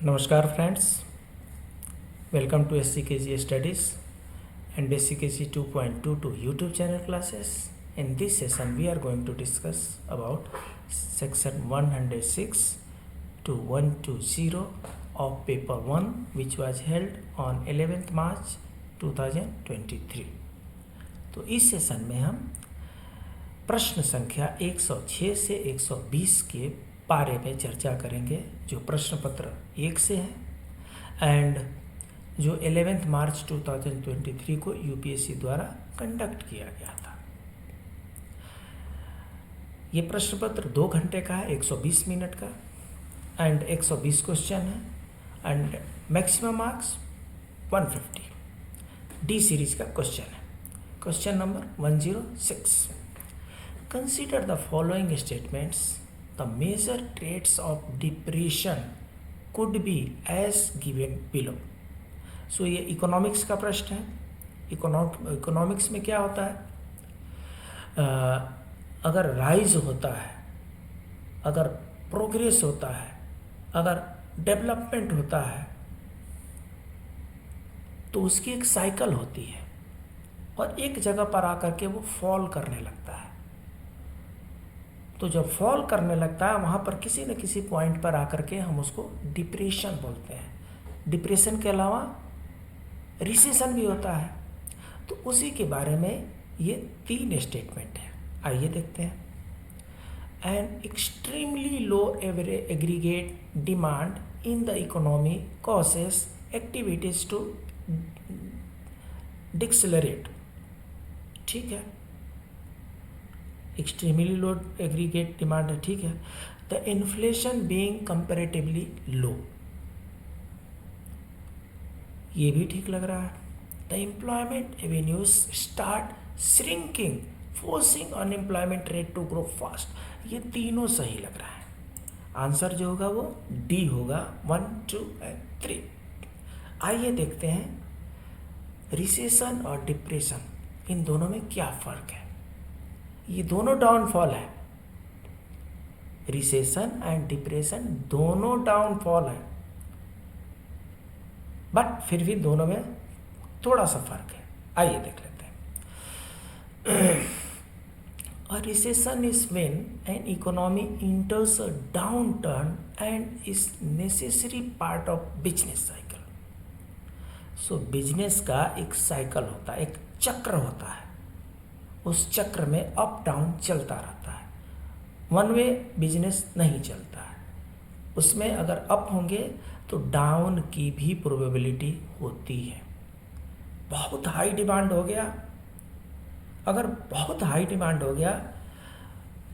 नमस्कार friends, welcome to SCKG Studies and SCKG 2.22 YouTube channel classes. In this session, we are going to discuss about section 106 to 120 of paper 1, which was held on 11th March 2023. तो इस session में हम प्रश्न संख्या 106 से 120 के बारे में चर्चा करेंगे, जो प्रश्न पत्र 1 से है एंड जो 11 मार्च 2023 को यूपीएससी द्वारा कंडक्ट किया गया था। ये प्रश्न पत्र 2 घंटे का है, 120 मिनट का एंड 120 क्वेश्चन है and maximum marks 150। D series का क्वेश्चन है। Question number 106। Consider the following statements. The major traits of depression could be as given below. So ये इकोनॉमिक्स का प्रश्न है। इकोनॉमिक्स में क्या होता है, अगर राइज होता है, अगर प्रोग्रेस होता है, अगर डेवलपमेंट होता है तो उसकी एक साइकिल होती है और एक जगह पर आकर के वो फॉल करने लगता है। तो जब फॉल करने लगता है वहाँ पर किसी न किसी पॉइंट पर आकर के हम उसको डिप्रेशन बोलते हैं। डिप्रेशन के अलावा रिसेशन भी होता है। तो उसी के बारे में ये 3 स्टेटमेंट है। आइए देखते हैं। An extremely low aggregate demand in the economy causes activities to decelerate. ठीक है, एक्सट्रीमली लो एग्रीगेट डिमांड है, ठीक है। The inflation being comparatively low, ये भी ठीक लग रहा है। The employment avenues start shrinking forcing unemployment rate to grow fast. ये तीनों सही लग रहा है। आंसर जो होगा वो डी होगा, 1, 2 एंड 3। आइए देखते हैं रिसेशन और डिप्रेशन, इन दोनों में क्या फर्क है। ये दोनों डाउनफॉल है, रिसेशन एंड डिप्रेशन दोनों डाउनफॉल है, बट फिर भी दोनों में थोड़ा सा फर्क है। आइए देख लेते हैं। A recession is when an economy enters a downturn and is necessary part of business cycle. So business का एक साइकिल होता है, एक चक्र होता है। उस चक्र में अप डाउन चलता रहता है। वन वे बिजनेस नहीं चलता है। उसमें अगर अप होंगे तो डाउन की भी प्रोबेबिलिटी होती है। बहुत हाई डिमांड हो गया, अगर बहुत हाई डिमांड हो गया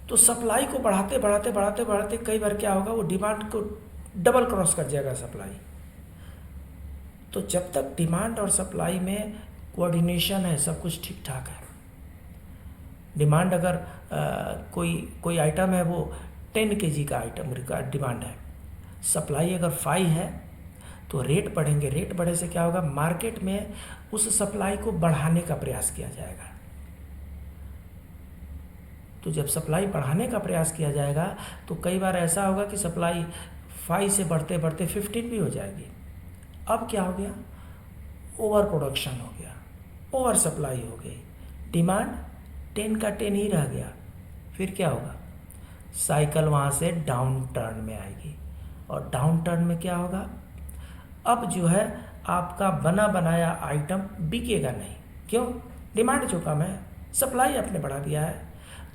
तो सप्लाई को बढ़ाते बढ़ाते बढ़ाते बढ़ाते कई बार क्या होगा, वो डिमांड को डबल क्रॉस कर जाएगा सप्लाई। तो जब तक डिमांड और सप्लाई में कोऑर्डिनेशन है, सब कुछ ठीक ठाक है। डिमांड अगर कोई आइटम है वो 10 kg का आइटम का डिमांड है, सप्लाई अगर 5 है तो रेट बढ़ेंगे। रेट बढ़े से क्या होगा, मार्केट में उस सप्लाई को बढ़ाने का प्रयास किया जाएगा। तो जब सप्लाई बढ़ाने का प्रयास किया जाएगा तो कई बार ऐसा होगा कि सप्लाई 5 से बढ़ते बढ़ते 15 भी हो जाएगी। अब क्या हो गया, ओवर प्रोडक्शन हो गया, ओवर सप्लाई हो गई, डिमांड 10 का 10 ही रह गया। फिर क्या होगा, साइकिल वहाँ से डाउन टर्न में आएगी। और डाउन टर्न में क्या होगा, अब जो है आपका बना बनाया आइटम बिकेगा नहीं। क्यों, डिमांड जो कम है, सप्लाई आपने बढ़ा दिया है।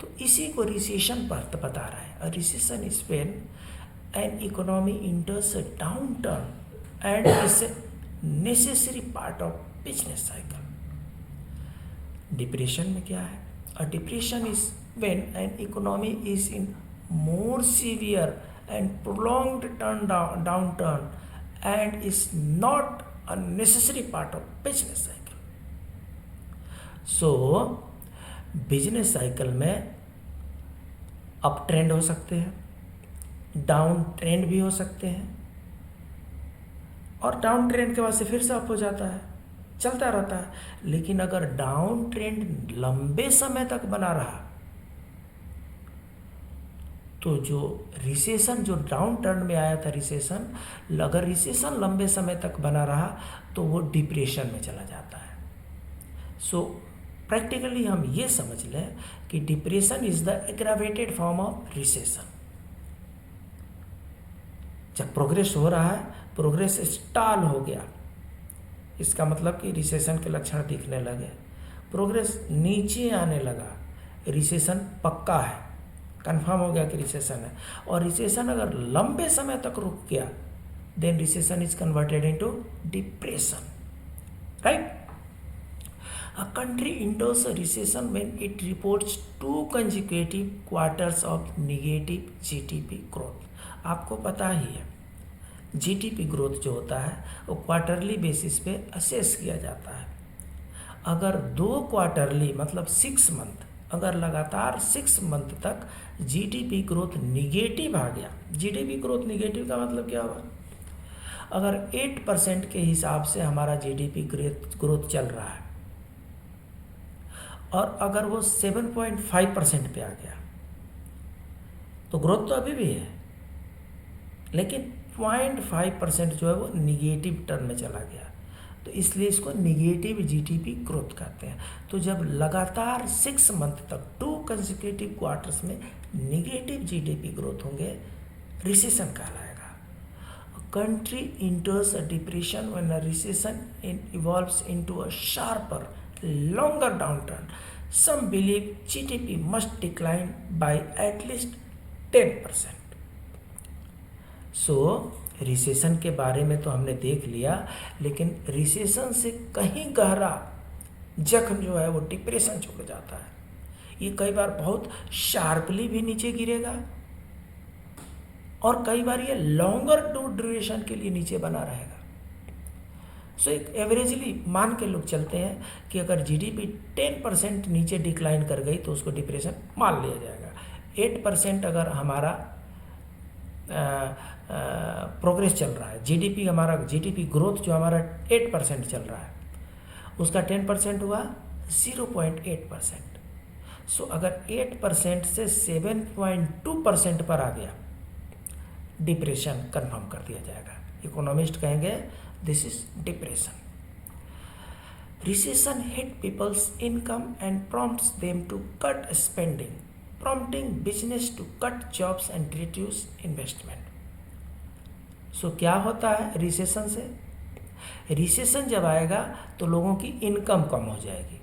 तो इसी को रिसेशन पर बता रहा है। Recession is when an economy इंटर्स a down turn and is a necessary part of business cycle. Depression में क्या है, a depression is when an economy is in more severe and prolonged downturn and is not a necessary part of business cycle. So business cycle में up trend हो सकते हैं, down trend भी हो सकते हैं, और डाउन ट्रेंड के बाद से फिर से अप हो जाता है, चलता रहता है। लेकिन अगर डाउन ट्रेंड लंबे समय तक बना रहा तो जो रिसेशन, जो डाउन टर्न में आया था रिसेशन, अगर रिसेशन लंबे समय तक बना रहा तो वो डिप्रेशन में चला जाता है। सो प्रैक्टिकली हम ये समझ लें कि depression is the aggravated form of recession. जब प्रोग्रेस हो रहा है, प्रोग्रेस स्टॉल हो गया, इसका मतलब कि रिसेशन के लक्षण दिखने लगे, प्रोग्रेस नीचे आने लगा, रिसेशन पक्का है, कंफर्म हो गया कि रिसेशन है। और रिसेशन अगर लंबे समय तक रुक गया, then recession is converted into depression, right. A country enters a recession when it reports 2 consecutive quarters of negative GDP growth। आपको पता ही है जीडीपी ग्रोथ जो होता है वो क्वार्टरली बेसिस पे असेस किया जाता है। अगर 2 क्वार्टरली मतलब 6 मंथ, अगर लगातार 6 मंथ तक जीडीपी ग्रोथ निगेटिव आ गया, जीडीपी ग्रोथ निगेटिव का मतलब क्या हुआ? अगर 8% के हिसाब से हमारा जीडीपी ग्रोथ चल रहा है और अगर वो 7.5% पे आ गया तो ग्रोथ तो अभी भी है, लेकिन 0.5% जो है वो निगेटिव टर्म में चला गया, तो इसलिए इसको निगेटिव जीडीपी ग्रोथ कहते हैं। तो जब लगातार 6 मंथ तक 2 कंसेक्यूटिव क्वार्टर्स में निगेटिव जीडीपी ग्रोथ होंगे, रिसेशन कहलाएगा। Country इंटर्स a depression when a recession evolves into a sharper longer downturn. Some believe GDP must decline by at least 10%. So recession के बारे में तो हमने देख लिया, लेकिन रिसेशन से कहीं गहरा जख्म जो है वो डिप्रेशन छोड़ जाता है। ये कई बार बहुत शार्पली भी नीचे गिरेगा और कई बार ये लॉन्गर ड्यूरेशन के लिए नीचे बना रहेगा। सो एक एवरेजली मान के लोग चलते हैं कि अगर जीडीपी 10% नीचे डिक्लाइन कर गई तो उसको डिप्रेशन मान लिया जाएगा। 8% अगर हमारा प्रोग्रेस चल रहा है, जीडीपी ग्रोथ जो हमारा 8% चल रहा है, उसका 10% हुआ 0.8%। सो अगर 8% से 7.2% पर आ गया, डिप्रेशन कंफर्म कर दिया जाएगा। इकोनॉमिस्ट कहेंगे this is depression. Recession hit people's income and prompts them to cut spending, prompting business to cut jobs and reduce investment. So क्या होता है रिसेशन से? रिसेशन जब आएगा तो लोगों की इनकम कम हो जाएगी।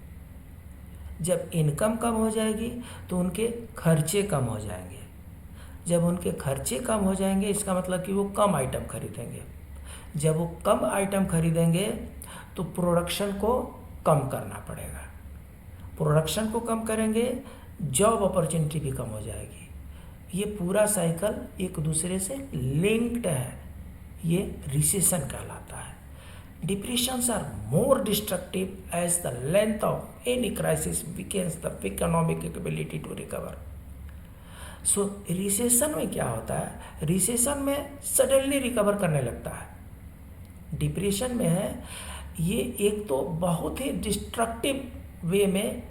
जब इनकम कम हो जाएगी तो उनके खर्चे कम हो जाएंगे। जब उनके खर्चे कम हो जाएंगे, इसका मतलब कि वो कम आइटम खरीदेंगे। जब वो कम आइटम खरीदेंगे तो प्रोडक्शन को कम करना पड़ेगा। प्रोडक्शन को कम करेंगे, जॉब अपॉर्चुनिटी भी कम हो जाएगी। ये पूरा साइकिल एक दूसरे से लिंक्ड है, ये रिसेशन कहलाता है। Depressions are more destructive as the length of any crisis weakens the economic ability to recover. So recession में क्या होता है? रिसेशन में सडनली रिकवर करने लगता है। डिप्रेशन में है ये एक तो बहुत ही डिस्ट्रक्टिव वे में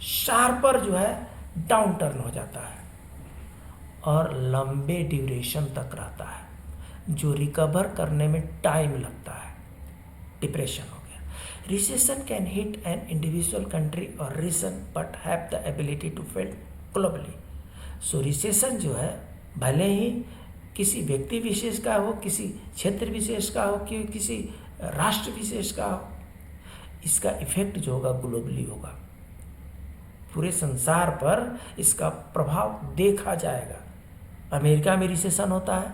शार्पर जो है डाउन टर्न हो जाता है और लंबे ड्यूरेशन तक रहता है, जो रिकवर करने में टाइम लगता है। डिप्रेशन हो गया। Recession can hit an individual country और region but have the ability to fail globally. So recession जो है भले ही किसी व्यक्ति विशेष का हो, किसी क्षेत्र विशेष का हो, कि किसी राष्ट्र विशेष का हो, इसका इफेक्ट जो होगा ग्लोबली होगा। पूरे संसार पर इसका प्रभाव देखा जाएगा। अमेरिका में रिसेशन होता है,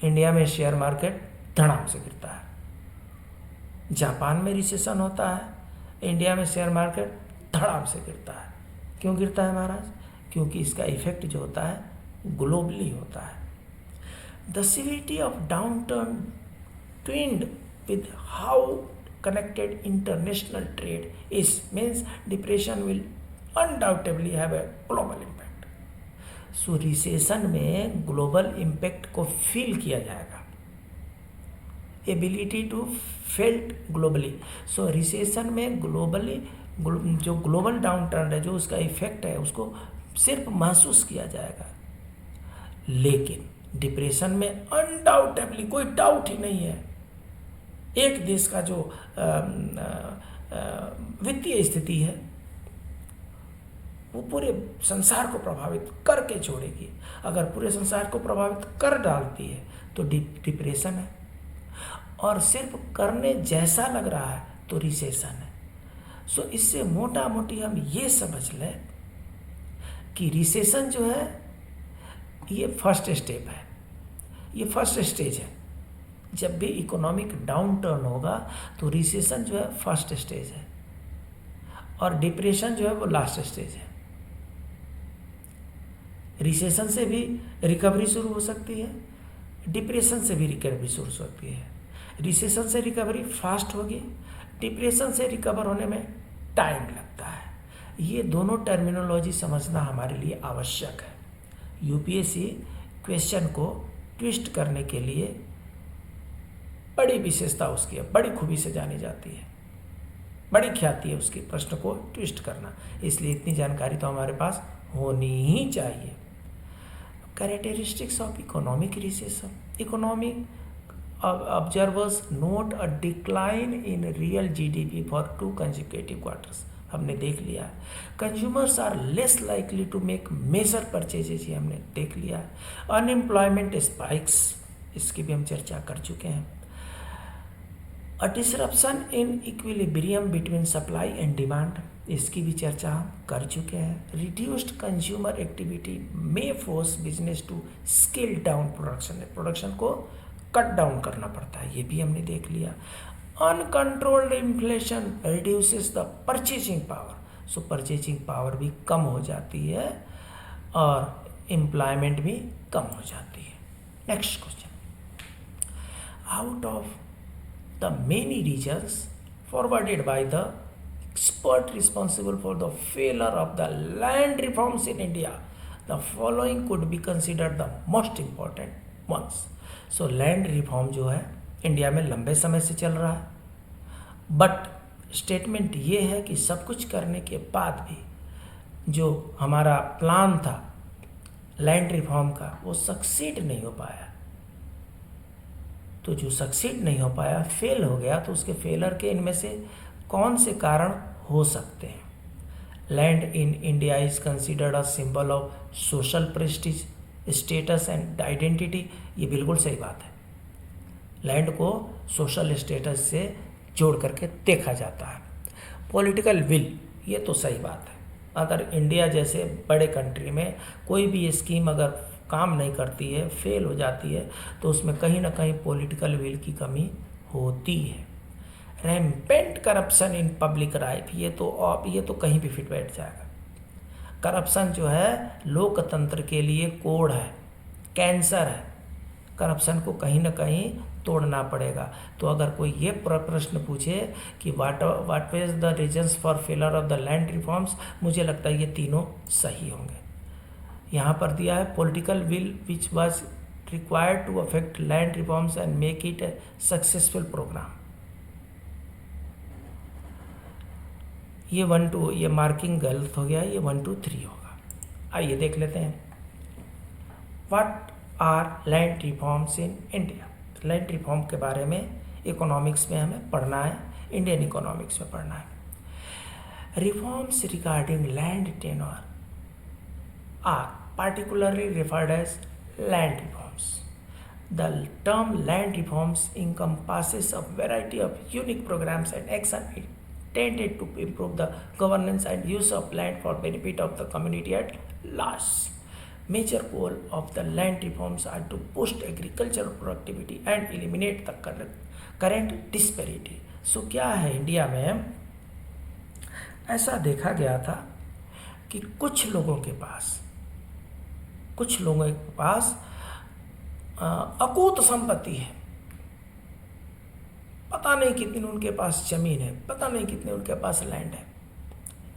इंडिया में शेयर मार्केट धड़ाम से गिरता है। जापान में रिसेशन होता है, इंडिया में शेयर मार्केट धड़ाम से गिरता है। क्यों गिरता है महाराज? क्योंकि इसका इफेक्ट जो होता है ग्लोबली होता है। The severity of downturn twinned with how connected international trade is, means depression will undoubtedly have a global impact. So recession में global impact को feel किया जाएगा, ability to felt globally. So recession में globally जो global downturn है, जो उसका effect है, उसको सिर्फ महसूस किया जाएगा। लेकिन डिप्रेशन में अनडाउटेबली, कोई डाउट ही नहीं है, एक देश का जो वित्तीय स्थिति है वो पूरे संसार को प्रभावित करके छोड़ेगी। अगर पूरे संसार को प्रभावित कर डालती है तो डिप्रेशन है, और सिर्फ करने जैसा लग रहा है तो रिसेशन है। सो इससे मोटा मोटी हम ये समझ लें कि रिसेशन जो है ये फर्स्ट स्टेप है, ये फर्स्ट स्टेज है। जब भी इकोनॉमिक डाउन टर्न होगा तो रिसेशन जो है फर्स्ट स्टेज है, और डिप्रेशन जो है वो लास्ट स्टेज है। रिसेशन से भी रिकवरी शुरू हो सकती है, डिप्रेशन से भी रिकवरी शुरू हो सकती है। रिसेशन से रिकवरी फास्ट होगी, डिप्रेशन से रिकवर होने में टाइम लगता है। ये दोनों टर्मिनोलॉजी समझना हमारे लिए आवश्यक है। यूपीएससी क्वेश्चन को ट्विस्ट करने के लिए बड़ी विशेषता उसकी है, बड़ी खूबी से जानी जाती है, बड़ी ख्याति है उसकी प्रश्न को ट्विस्ट करना। इसलिए इतनी जानकारी तो हमारे पास होनी ही चाहिए। Characteristics of economic recession. Economic observers note a decline in real GDP for 2 consecutive quarters। हमने देख लिया है। Consumers are less likely to make major purchases, ये हमने देख लिया है। अनएम्प्लॉयमेंट स्पाइक्स, इसकी भी हम चर्चा कर चुके हैं। A disruption in equilibrium between supply and demand, इसकी भी चर्चा हम कर चुके हैं। Reduced consumer activity may force business to scale down production, production को कट डाउन करना पड़ता है, ये भी हमने देख लिया। Uncontrolled inflation reduces the purchasing power, so purchasing power भी कम हो जाती है और एम्प्लॉयमेंट भी कम हो जाती है। Next question, out of the many reasons forwarded by the expert responsible for the failure of the land reforms in India, the following could be considered the most important ones। So land reform जो है India में लंबे समय से चल रहा है, but statement ये है कि सब कुछ करने के बाद भी जो हमारा प्लान था लैंड रिफॉर्म का वो सक्सीड नहीं हो पाया। तो जो सक्सीड नहीं हो पाया, फेल हो गया, तो उसके फेलर के इनमें से कौन से कारण हो सकते हैं? Land in India is considered a symbol of social Prestige, status and identity, ये बिल्कुल सही बात है। लैंड को सोशल स्टेटस से जोड़ करके देखा जाता है। पॉलिटिकल विल, ये तो सही बात है। अगर इंडिया जैसे बड़े कंट्री में कोई भी स्कीम अगर काम नहीं करती है, फेल हो जाती है, तो उसमें कहीं ना कहीं पॉलिटिकल विल की कमी होती है। Rampant corruption in public life, ये तो कहीं भी फिट बैठ जाएगा। करप्शन जो है लोकतंत्र के लिए कोड़ है, कैंसर है। करप्शन को कहीं ना कहीं तोड़ना पड़ेगा। तो अगर कोई ये प्रश्न पूछे कि what was the reasons for failure of the land reforms, मुझे लगता है ये तीनों सही होंगे। यहाँ पर दिया है political will which was required to affect land reforms and make it a successful programme. ये 1 2 ये मार्किंग गलत हो गया, ये 1 2 3 होगा। आइए देख लेते हैं। What are land reforms in India. Land reform के बारे में इकोनॉमिक्स में हमें पढ़ना है, इंडियन इकोनॉमिक्स में पढ़ना है। Reforms regarding land tenure are particularly referred as land reforms. The term land reforms encompasses a variety of unique programs and actions intended to improve the governance and use of land for benefit of the community at large. Major goal of the land reforms are to boost agricultural productivity and eliminate the current disparity. So क्या है, India में ऐसा देखा गया था कि कुछ लोगों के पास अकूत संपत्ति है। पता नहीं कितनी उनके पास जमीन है, पता नहीं कितने उनके पास लैंड है।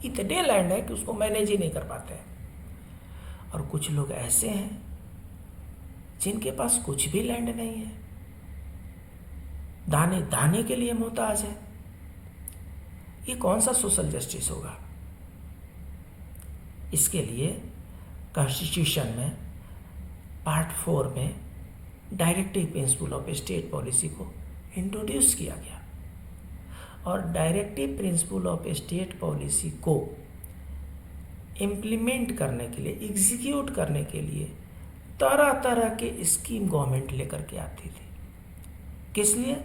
इतने लैंड है कि उसको मैनेज ही नहीं कर पाते हैं। और कुछ लोग ऐसे हैं जिनके पास कुछ भी लैंड नहीं है, दाने दाने के लिए मोहताज है। ये कौन सा सोशल जस्टिस होगा? इसके लिए कॉन्स्टिट्यूशन में पार्ट 4 में directive principle of state policy को इंट्रोड्यूस किया गया। और directive principle of state policy को इम्प्लीमेंट करने के लिए, एग्जीक्यूट करने के लिए तरह तरह के स्कीम गवर्नमेंट लेकर के आती थी। किस लिए?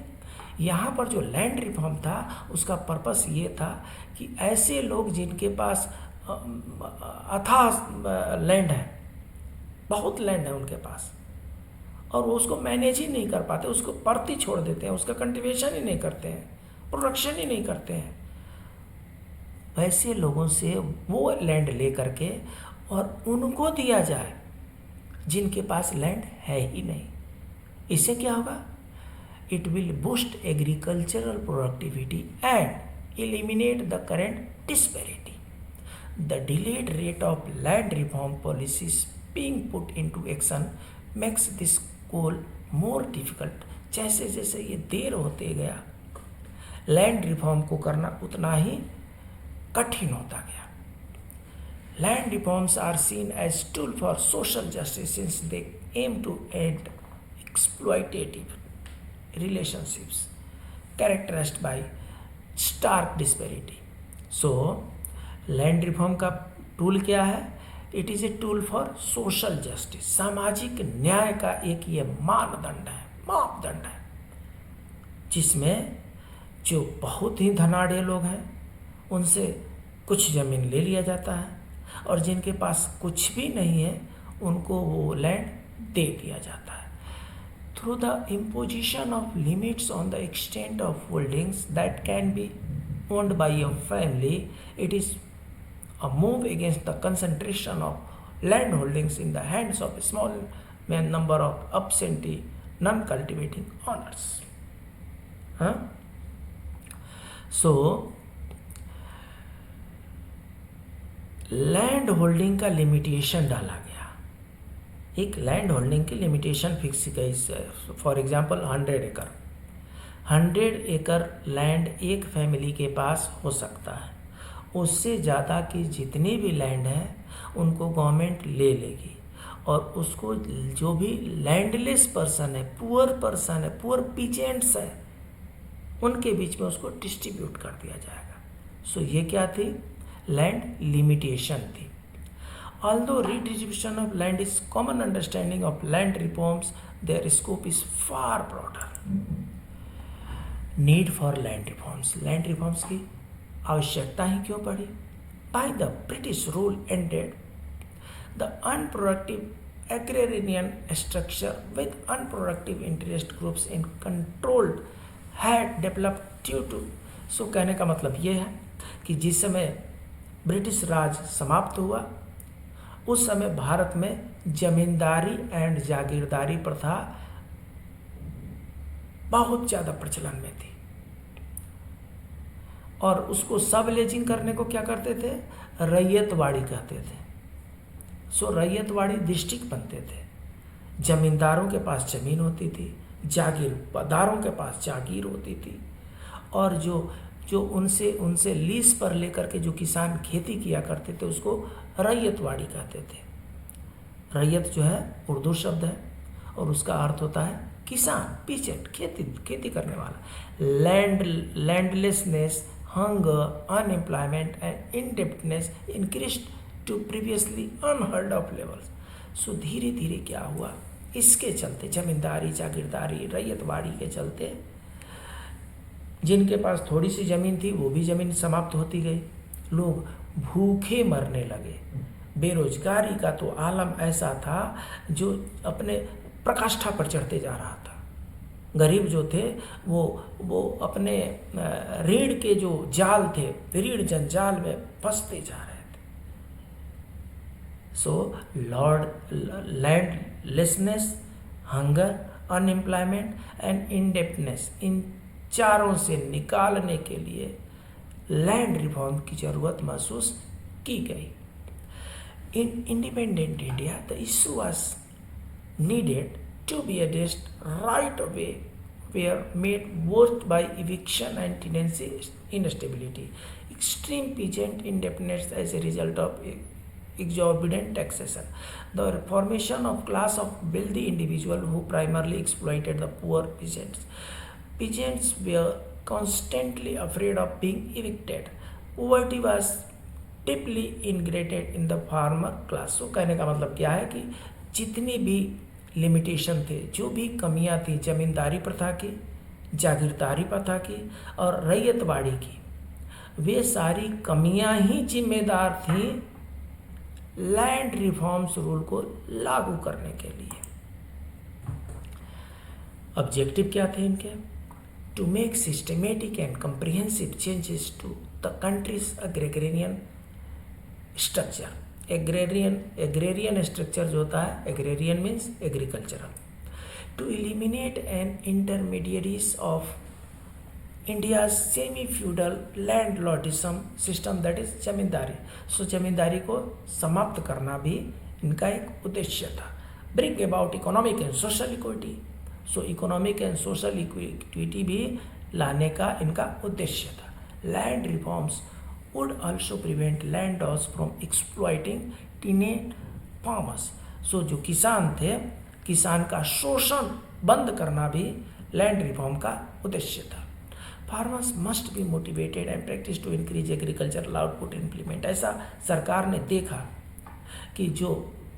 यहाँ पर जो लैंड रिफॉर्म था उसका पर्पस ये था कि ऐसे लोग जिनके पास अथाह लैंड है, बहुत लैंड है उनके पास, और वो उसको मैनेज ही नहीं कर पाते, उसको परती छोड़ देते हैं, उसका कल्टीवेशन ही नहीं करते हैं, प्रोडक्शन ही नहीं करते हैं, वैसे लोगों से वो लैंड ले करके और उनको दिया जाए जिनके पास लैंड है ही नहीं। इससे क्या होगा? It will boost agricultural productivity and eliminate the current disparity. The delayed rate of land reform policies being put into action makes this goal more difficult। जैसे जैसे ये देर होते गया, लैंड रिफॉर्म को करना उतना ही कठिन होता गया। Land reforms are seen as tool for social justice since they aim to end exploitative relationships characterized by stark disparity। So land reform का टूल क्या है? It is a tool for social justice. सामाजिक न्याय का एक ये मानदंड है, मापदंड है, जिसमें जो बहुत ही धनाढ़ लोग हैं उनसे कुछ ज़मीन ले लिया जाता है और जिनके पास कुछ भी नहीं है उनको वो लैंड दे दिया जाता है। Through the imposition of limits on the extent of holdings that can be owned by a family, it is a move against the concentration of land holdings in the hands of a small number of absentee non-cultivating owners। So land holding का limitation डाला गया, एक land holding की limitation fix की गई। For example 100 एकड़, 100 एकड़ land एक फैमिली के पास हो सकता है। उससे ज़्यादा की जितनी भी लैंड है उनको गवर्नमेंट ले लेगी और उसको जो भी लैंडलेस पर्सन है, पुअर पीजेंट्स है, उनके बीच में उसको डिस्ट्रीब्यूट कर दिया जाएगा। सो ये क्या थी? लैंड लिमिटेशन थी। Although redistribution of land is common understanding of land reforms, their scope is far broader. Need for land reforms, land reforms की आवश्यकता ही क्यों पड़ी? By the British rule ended the unproductive agrarian structure with unproductive interest groups in controlled had developed due to. So कहने का मतलब ये है कि जिस समय ब्रिटिश राज समाप्त हुआ उस समय भारत में जमींदारी एंड जागीरदारी प्रथा बहुत ज़्यादा प्रचलन में थी और उसको सब लेजिंग करने को क्या करते थे? रैयतवाड़ी कहते थे। सो रैयतवाड़ी डिस्ट्रिक्ट बनते थे। जमींदारों के पास ज़मीन होती थी, जागीरदारों के पास जागीर होती थी और जो उनसे लीज पर लेकर के जो किसान खेती किया करते थे उसको रैयतवाड़ी कहते थे। रैयत जो है उर्दू शब्द है और उसका अर्थ होता है किसान, पीछे खेती करने वाला। लैंडलेसनेस, hunger, unemployment and indebtedness increased to previously unheard of levels। सो धीरे धीरे क्या हुआ? इसके चलते जमींदारी, जागीरदारी, रैयतवाड़ी के चलते जिनके पास थोड़ी सी ज़मीन थी वो भी ज़मीन समाप्त होती गई। लोग भूखे मरने लगे। बेरोजगारी का तो आलम ऐसा था जो अपने प्रकाष्ठा पर चढ़ते जा रहा था। गरीब जो थे वो अपने ऋण के जो जाल थे, ऋण जंजाल में फंसते जा रहे थे। सो लैंडलेसनेस, हंगर, अनएम्प्लॉयमेंट एंड इंडेप्टनेस, इन चारों से निकालने के लिए लैंड रिफॉर्म की ज़रूरत महसूस की गई। In independent India the issue was needed to be addressed right away were made worse by eviction and tenancy instability, extreme peasant indebtedness as a result of exorbitant taxation, the formation of class of wealthy individual who primarily exploited the poor peasants. Peasants were constantly afraid of being evicted. Poverty was deeply ingrained in the farmer class. So कहने का मतलब क्या है कि जितनी भी limitation थे, जो भी कमियां थी जमींदारी प्रथा की, जागीरदारी प्रथा की और रैयतवाड़ी की, वे सारी कमियां ही जिम्मेदार थी लैंड रिफॉर्म्स रूल को लागू करने के लिए। ऑब्जेक्टिव क्या थे इनके? To make systematic and comprehensive changes to the country's agrarian structure. Agrarian structure जो होता है, agrarian means agricultural, to eliminate an intermediaries of India's semi feudal landlordism system, that is zamindari. So zamindari को समाप्त करना भी इनका एक उद्देश्य था। Bring about economic and social equity. So economic and social equity भी लाने का इनका उद्देश्य था। Land reforms would also prevent land loss from exploiting teenage farmers. So जो किसान थे, किसान का शोषण बंद करना भी लैंड रिफॉर्म का उद्देश्य था। Farmers must be motivated and practice to increase agricultural output implement. ऐसा सरकार ने देखा कि जो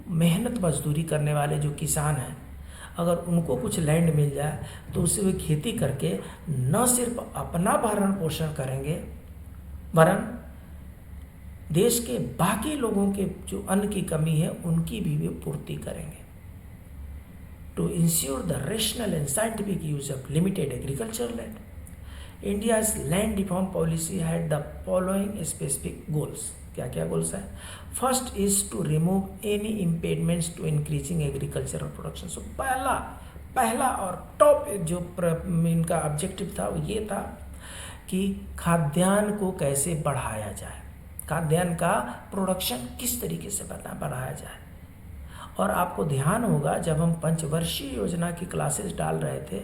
मेहनत मजदूरी करने वाले जो किसान हैं, अगर उनको कुछ लैंड मिल जाए तो उससे वे खेती करके न सिर्फ अपना भरण पोषण करेंगे, वरन देश के बाकी लोगों के जो अन्न की कमी है उनकी भी वे पूर्ति करेंगे। To ensure the rational and scientific use of limited agriculture land, India's land reform policy had the following specific goals. क्या क्या गोल्स है? First is to remove any impediments to increasing agricultural production. So पहला और top जो इनका objective था वो ये था कि खाद्यान्न को कैसे बढ़ाया जाए, खाद्यान्न का प्रोडक्शन किस तरीके से बढ़ाया जाए। और आपको ध्यान होगा जब हम पंचवर्षीय योजना की क्लासेस डाल रहे थे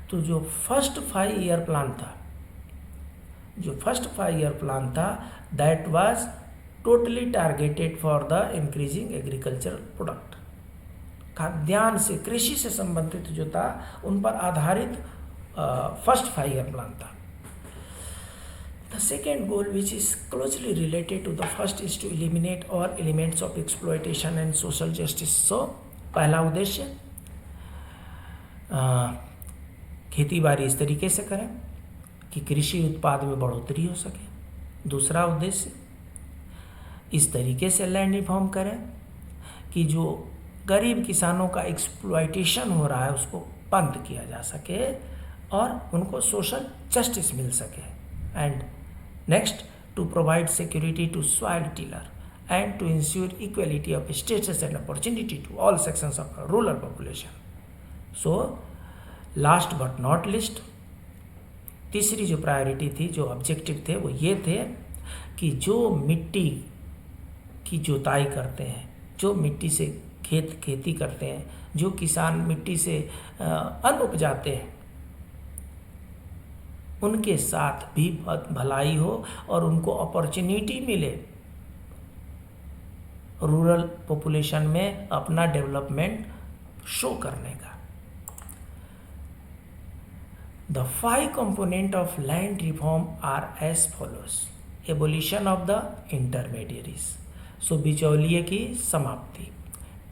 तो जो फर्स्ट 5 ईयर प्लान था that was totally targeted for the increasing agricultural product. खाद्यान्न से, कृषि से संबंधित जो था उन पर आधारित फर्स्ट 5 ईयर प्लान था। The second goal which is closely related to the first is to eliminate all elements of exploitation and social justice. So पहला उद्देश्य खेती बाड़ी इस तरीके से करें कि कृषि उत्पाद में बढ़ोतरी हो सके। दूसरा उद्देश्य इस तरीके से लैंड रिफॉर्म करें कि जो गरीब किसानों का एक्सप्लॉयटेशन हो रहा है उसको बंद किया जा सके और उनको सोशल जस्टिस मिल सके। And next, to provide security to soil tiller and to ensure equality of status and opportunity to all sections of rural population. So last but not least, तीसरी जो प्रायोरिटी थी, जो ऑब्जेक्टिव थे वो ये थे कि जो मिट्टी की जुताई करते हैं, जो मिट्टी से खेती करते हैं, जो किसान मिट्टी से अन्न उपजाते हैं, उनके साथ भी भलाई हो और उनको अपॉर्चुनिटी मिले रूरल पॉपुलेशन में अपना डेवलपमेंट शो करने का। The 5 components of land reform are as follows. Abolition of the intermediaries. So बिचौलिए की समाप्ति।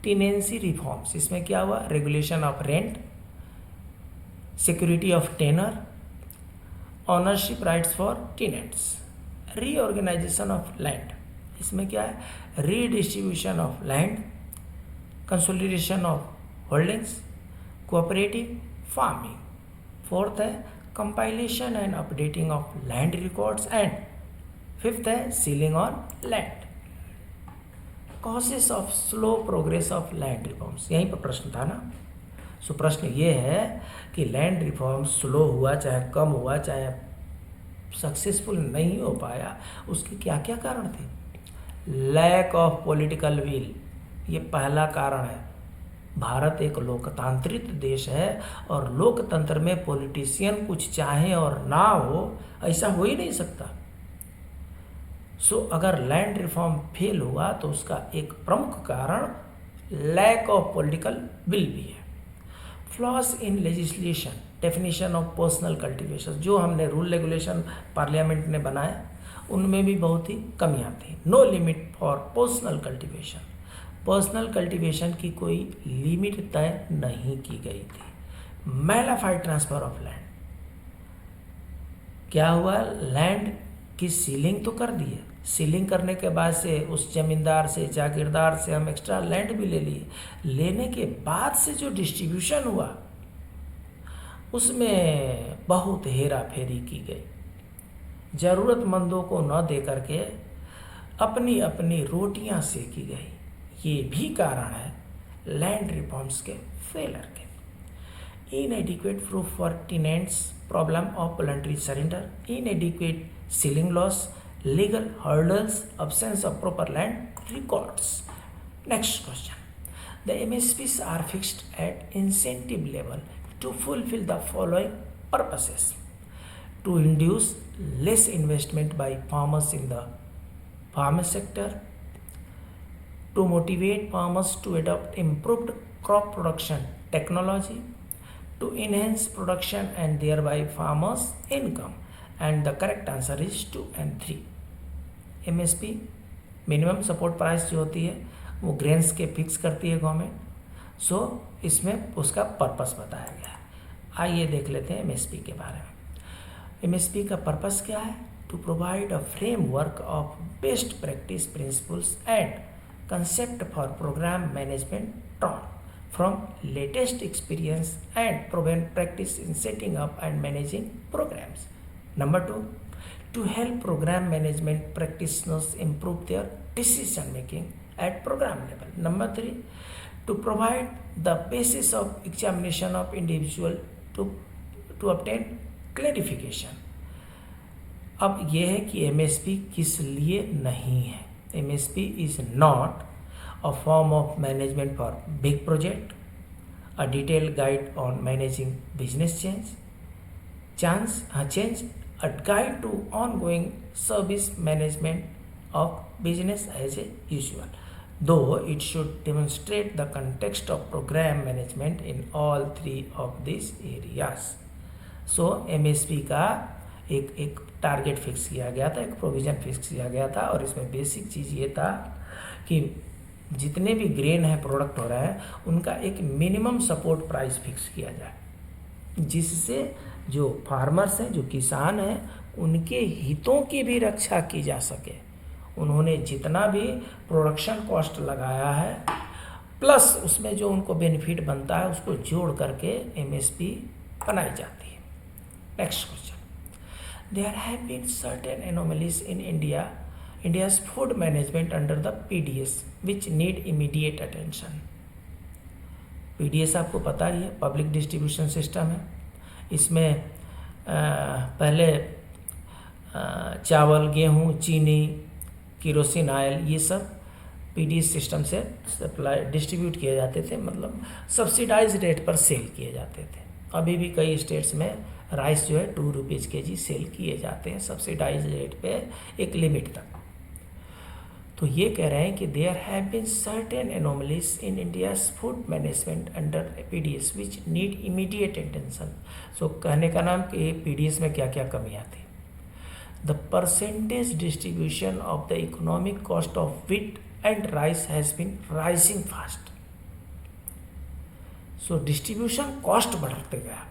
टेनेंसी रिफॉर्म्स, इसमें क्या हुआ? Regulation of rent, security of tenure, ownership rights for tenants, reorganisation of land, इसमें क्या है? Redistribution of land, consolidation of holdings, cooperative farming. Fourth है compilation and updating of land records and fifth है ceiling on land. Causes of slow progress of land reforms, यहीं पर प्रश्न था ना। सो प्रश्न ये है कि लैंड रिफॉर्म स्लो हुआ, चाहे कम हुआ, चाहे सक्सेसफुल नहीं हो पाया, उसके क्या क्या कारण थे? लैक ऑफ पॉलिटिकल विल, ये पहला कारण है। भारत एक लोकतांत्रिक देश है और लोकतंत्र में पॉलिटिशियन कुछ चाहे और ना हो ऐसा हो ही नहीं सकता। सो अगर लैंड रिफॉर्म फेल हुआ तो उसका एक प्रमुख कारण लैक ऑफ पॉलिटिकल विल भी है। Flaws in legislation, definition of personal cultivation, जो हमने रूल रेगुलेशन पार्लियामेंट ने बनाए उनमें भी बहुत ही कमियां थी। No limit for personal cultivation, personal cultivation की कोई लिमिट तय नहीं की गई थी। मैलाफाइड ट्रांसफर ऑफ लैंड, क्या हुआ, लैंड की सीलिंग तो कर दी है, सीलिंग करने के बाद से उस जमींदार से जागीरदार से हम एक्स्ट्रा लैंड भी ले लिए, लेने के बाद से जो डिस्ट्रीब्यूशन हुआ उसमें बहुत हेरा फेरी की गई, ज़रूरतमंदों को न दे करके अपनी अपनी रोटियां सेकी गई। ये भी कारण है लैंड रिफॉर्म्स के फेलर के। inadequate proof for tenants, problem of voluntary surrender, inadequate ceiling loss, legal hurdles, absence of proper land records. Next question. The MSPs are fixed at incentive level to fulfill the following purposes: to induce less investment by farmers in the farm sector, to motivate farmers to adopt improved crop production technology, to enhance production and thereby farmers income, and the correct answer is 2 and 3. MSP minimum support price जो होती है वो grains के fix करती है government. सो इसमें उसका purpose बताया गया है। आइए देख लेते हैं MSP के बारे में। MSP का पर्पस क्या है? To provide a framework of best practice principles and concept for programme management drawn from latest experience and proven practice in setting up and managing programs. Number 2, to help program management practitioners improve their decision making at program level. Number 3, to provide the basis of examination of individual to obtain clarification. अब यह है कि MSP किस लिए नहीं है। MSP is not a form of management for big project, a detailed guide on managing business change, a guide to ongoing service management of business as usual, though it should demonstrate the context of program management in all three of these areas. So MSP का एक target fix किया गया था, एक provision fix किया गया था, और इसमें बेसिक चीज़ ये था कि जितने भी ग्रेन है प्रोडक्ट हो रहा है उनका एक मिनिमम सपोर्ट प्राइस फिक्स किया जाए, जिससे जो फार्मर्स हैं, जो किसान हैं, उनके हितों की भी रक्षा की जा सके। उन्होंने जितना भी प्रोडक्शन कॉस्ट लगाया है प्लस उसमें जो उनको बेनिफिट बनता है उसको जोड़ करके MSP बनाई जाती है। Next question, there have been certain anomalies in India's food management under the PDS which need immediate attention. PDS आपको पता ही है, पब्लिक डिस्ट्रीब्यूशन सिस्टम है। इसमें पहले चावल, गेहूँ, चीनी, केरोसिन ऑयल, ये सब PDS सिस्टम से सप्लाई डिस्ट्रीब्यूट किए जाते थे, मतलब सब्सिडाइज रेट पर सेल किए जाते थे। अभी भी कई स्टेट्स में राइस जो है 2 रुपीज़ kg सेल किए जाते हैं सब्सिडाइज रेट पे एक लिमिट तक। तो ये कह रहे हैं कि there have been certain anomalies in India's food management under PDS which need immediate attention. So कहने का नाम कि PDS में क्या क्या कमियाँ थी। The percentage distribution of the economic cost of wheat and rice has been rising fast. So distribution cost बढ़ते गया,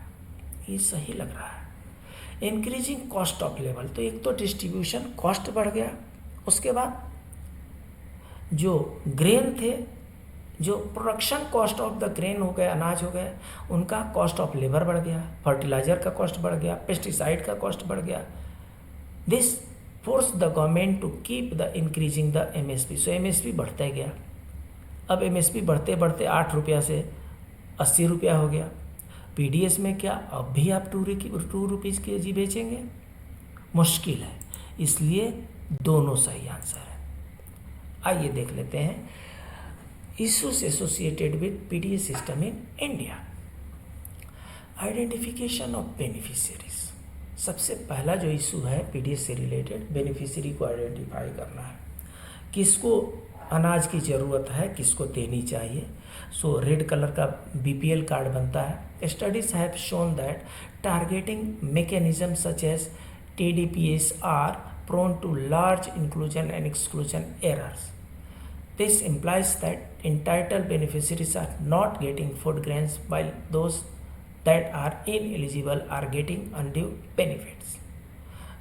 ये सही लग रहा है। इंक्रीजिंग कॉस्ट ऑफ लेवल, तो एक तो डिस्ट्रीब्यूशन कॉस्ट बढ़ गया, उसके बाद जो ग्रेन थे, जो production cost of the grain हो गया, अनाज हो गया, उनका कॉस्ट ऑफ लेबर बढ़ गया, फर्टिलाइजर का कॉस्ट बढ़ गया, पेस्टिसाइड का कॉस्ट बढ़ गया। This force the government to keep the increasing the MSP। So MSP बढ़ता गया। अब MSP बढ़ते बढ़ते 8 रुपया से 80 रुपया हो गया। PDS में क्या अब भी आप 2 रुपीज़ kg बेचेंगे? मुश्किल है, इसलिए दोनों सही आंसर है। आइए देख लेते हैं issues associated with PDS system in India. Identification of beneficiaries, सबसे पहला जो इशू है पीडीएस से रिलेटेड, बेनिफिशियरी को आइडेंटिफाई करना है, किसको अनाज की ज़रूरत है, किसको देनी चाहिए। सो रेड कलर का बीपीएल कार्ड बनता है। Studies have shown that targeting mechanisms such as TDPS are prone to large inclusion and exclusion errors. This implies that entitled beneficiaries are not getting food grains while those that are ineligible are getting undue benefits.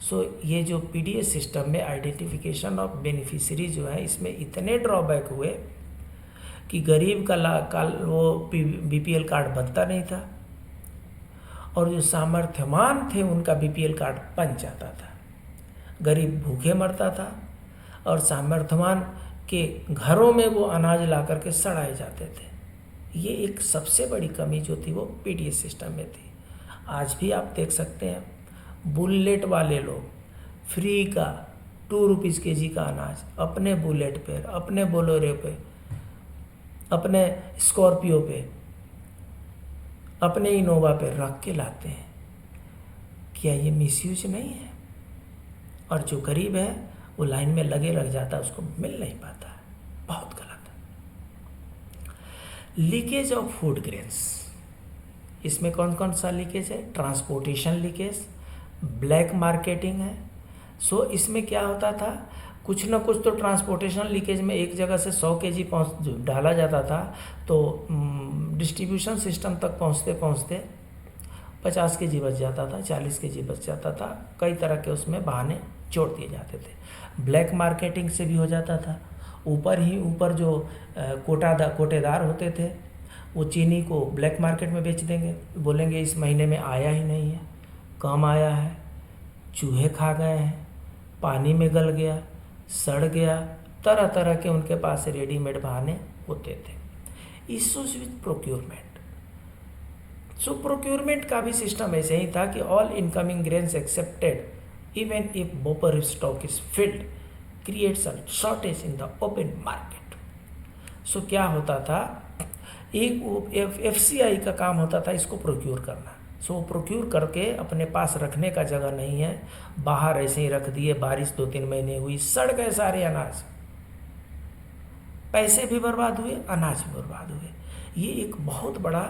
सो ये जो PDS system में identification of beneficiary जो है, इसमें इतने drawback हुए कि गरीब का वो बीपीएल कार्ड बनता नहीं था, और जो सामर्थ्यवान थे उनका बीपीएल कार्ड बन जाता था। गरीब भूखे मरता था और सामर्थ्यवान के घरों में वो अनाज ला करके सड़ाए जाते थे। ये एक सबसे बड़ी कमी जो थी वो पीडीएस सिस्टम में थी। आज भी आप देख सकते हैं, बुलेट वाले लोग फ्री का 2 रुपीज़ के.जी. का अनाज अपने बुलेट पे, अपने बोलेरो पे, अपने स्कॉर्पियो पे, अपने इनोवा पे रख के लाते हैं। क्या ये मिसयूज नहीं है? और जो गरीब है वो लाइन में लगे रह जाता है, उसको मिल नहीं पाता है। बहुत गलत है। लीकेज ऑफ फूड ग्रेन्स, इसमें कौन कौन सा लीकेज है? ट्रांसपोर्टेशन लीकेज, ब्लैक मार्केटिंग है। सो इसमें क्या होता था, कुछ ना कुछ तो ट्रांसपोर्टेशन लीकेज में एक जगह से 100 केजी डाला जाता था, तो डिस्ट्रीब्यूशन सिस्टम तक पहुंचते पहुंचते 50 केजी बच जाता था, 40 केजी बच जाता था। कई तरह के उसमें बहाने जोड़ दिए जाते थे। ब्लैक मार्केटिंग से भी हो जाता था। ऊपर जो कोटेदार होते थे वो चीनी को ब्लैक मार्केट में बेच देंगे, बोलेंगे इस महीने में आया ही नहीं है, कम आया है, चूहे खा गए हैं, पानी में गल गया, सड़ गया, तरह तरह के उनके पास रेडीमेड बहाने होते थे। Issues with procurement, so procurement का भी सिस्टम ऐसे ही था कि all incoming grains accepted even if buffer stock is filled creates a shortage in the open market. So क्या होता था, एक एफसीआई का काम होता था इसको प्रोक्योर करना। सो प्रोक्योर करके अपने पास रखने का जगह नहीं है, बाहर ऐसे ही रख दिए, बारिश 2-3 महीने हुई, सड़ गए सारे अनाज, पैसे भी बर्बाद हुए, अनाज भी बर्बाद हुए। ये एक बहुत बड़ा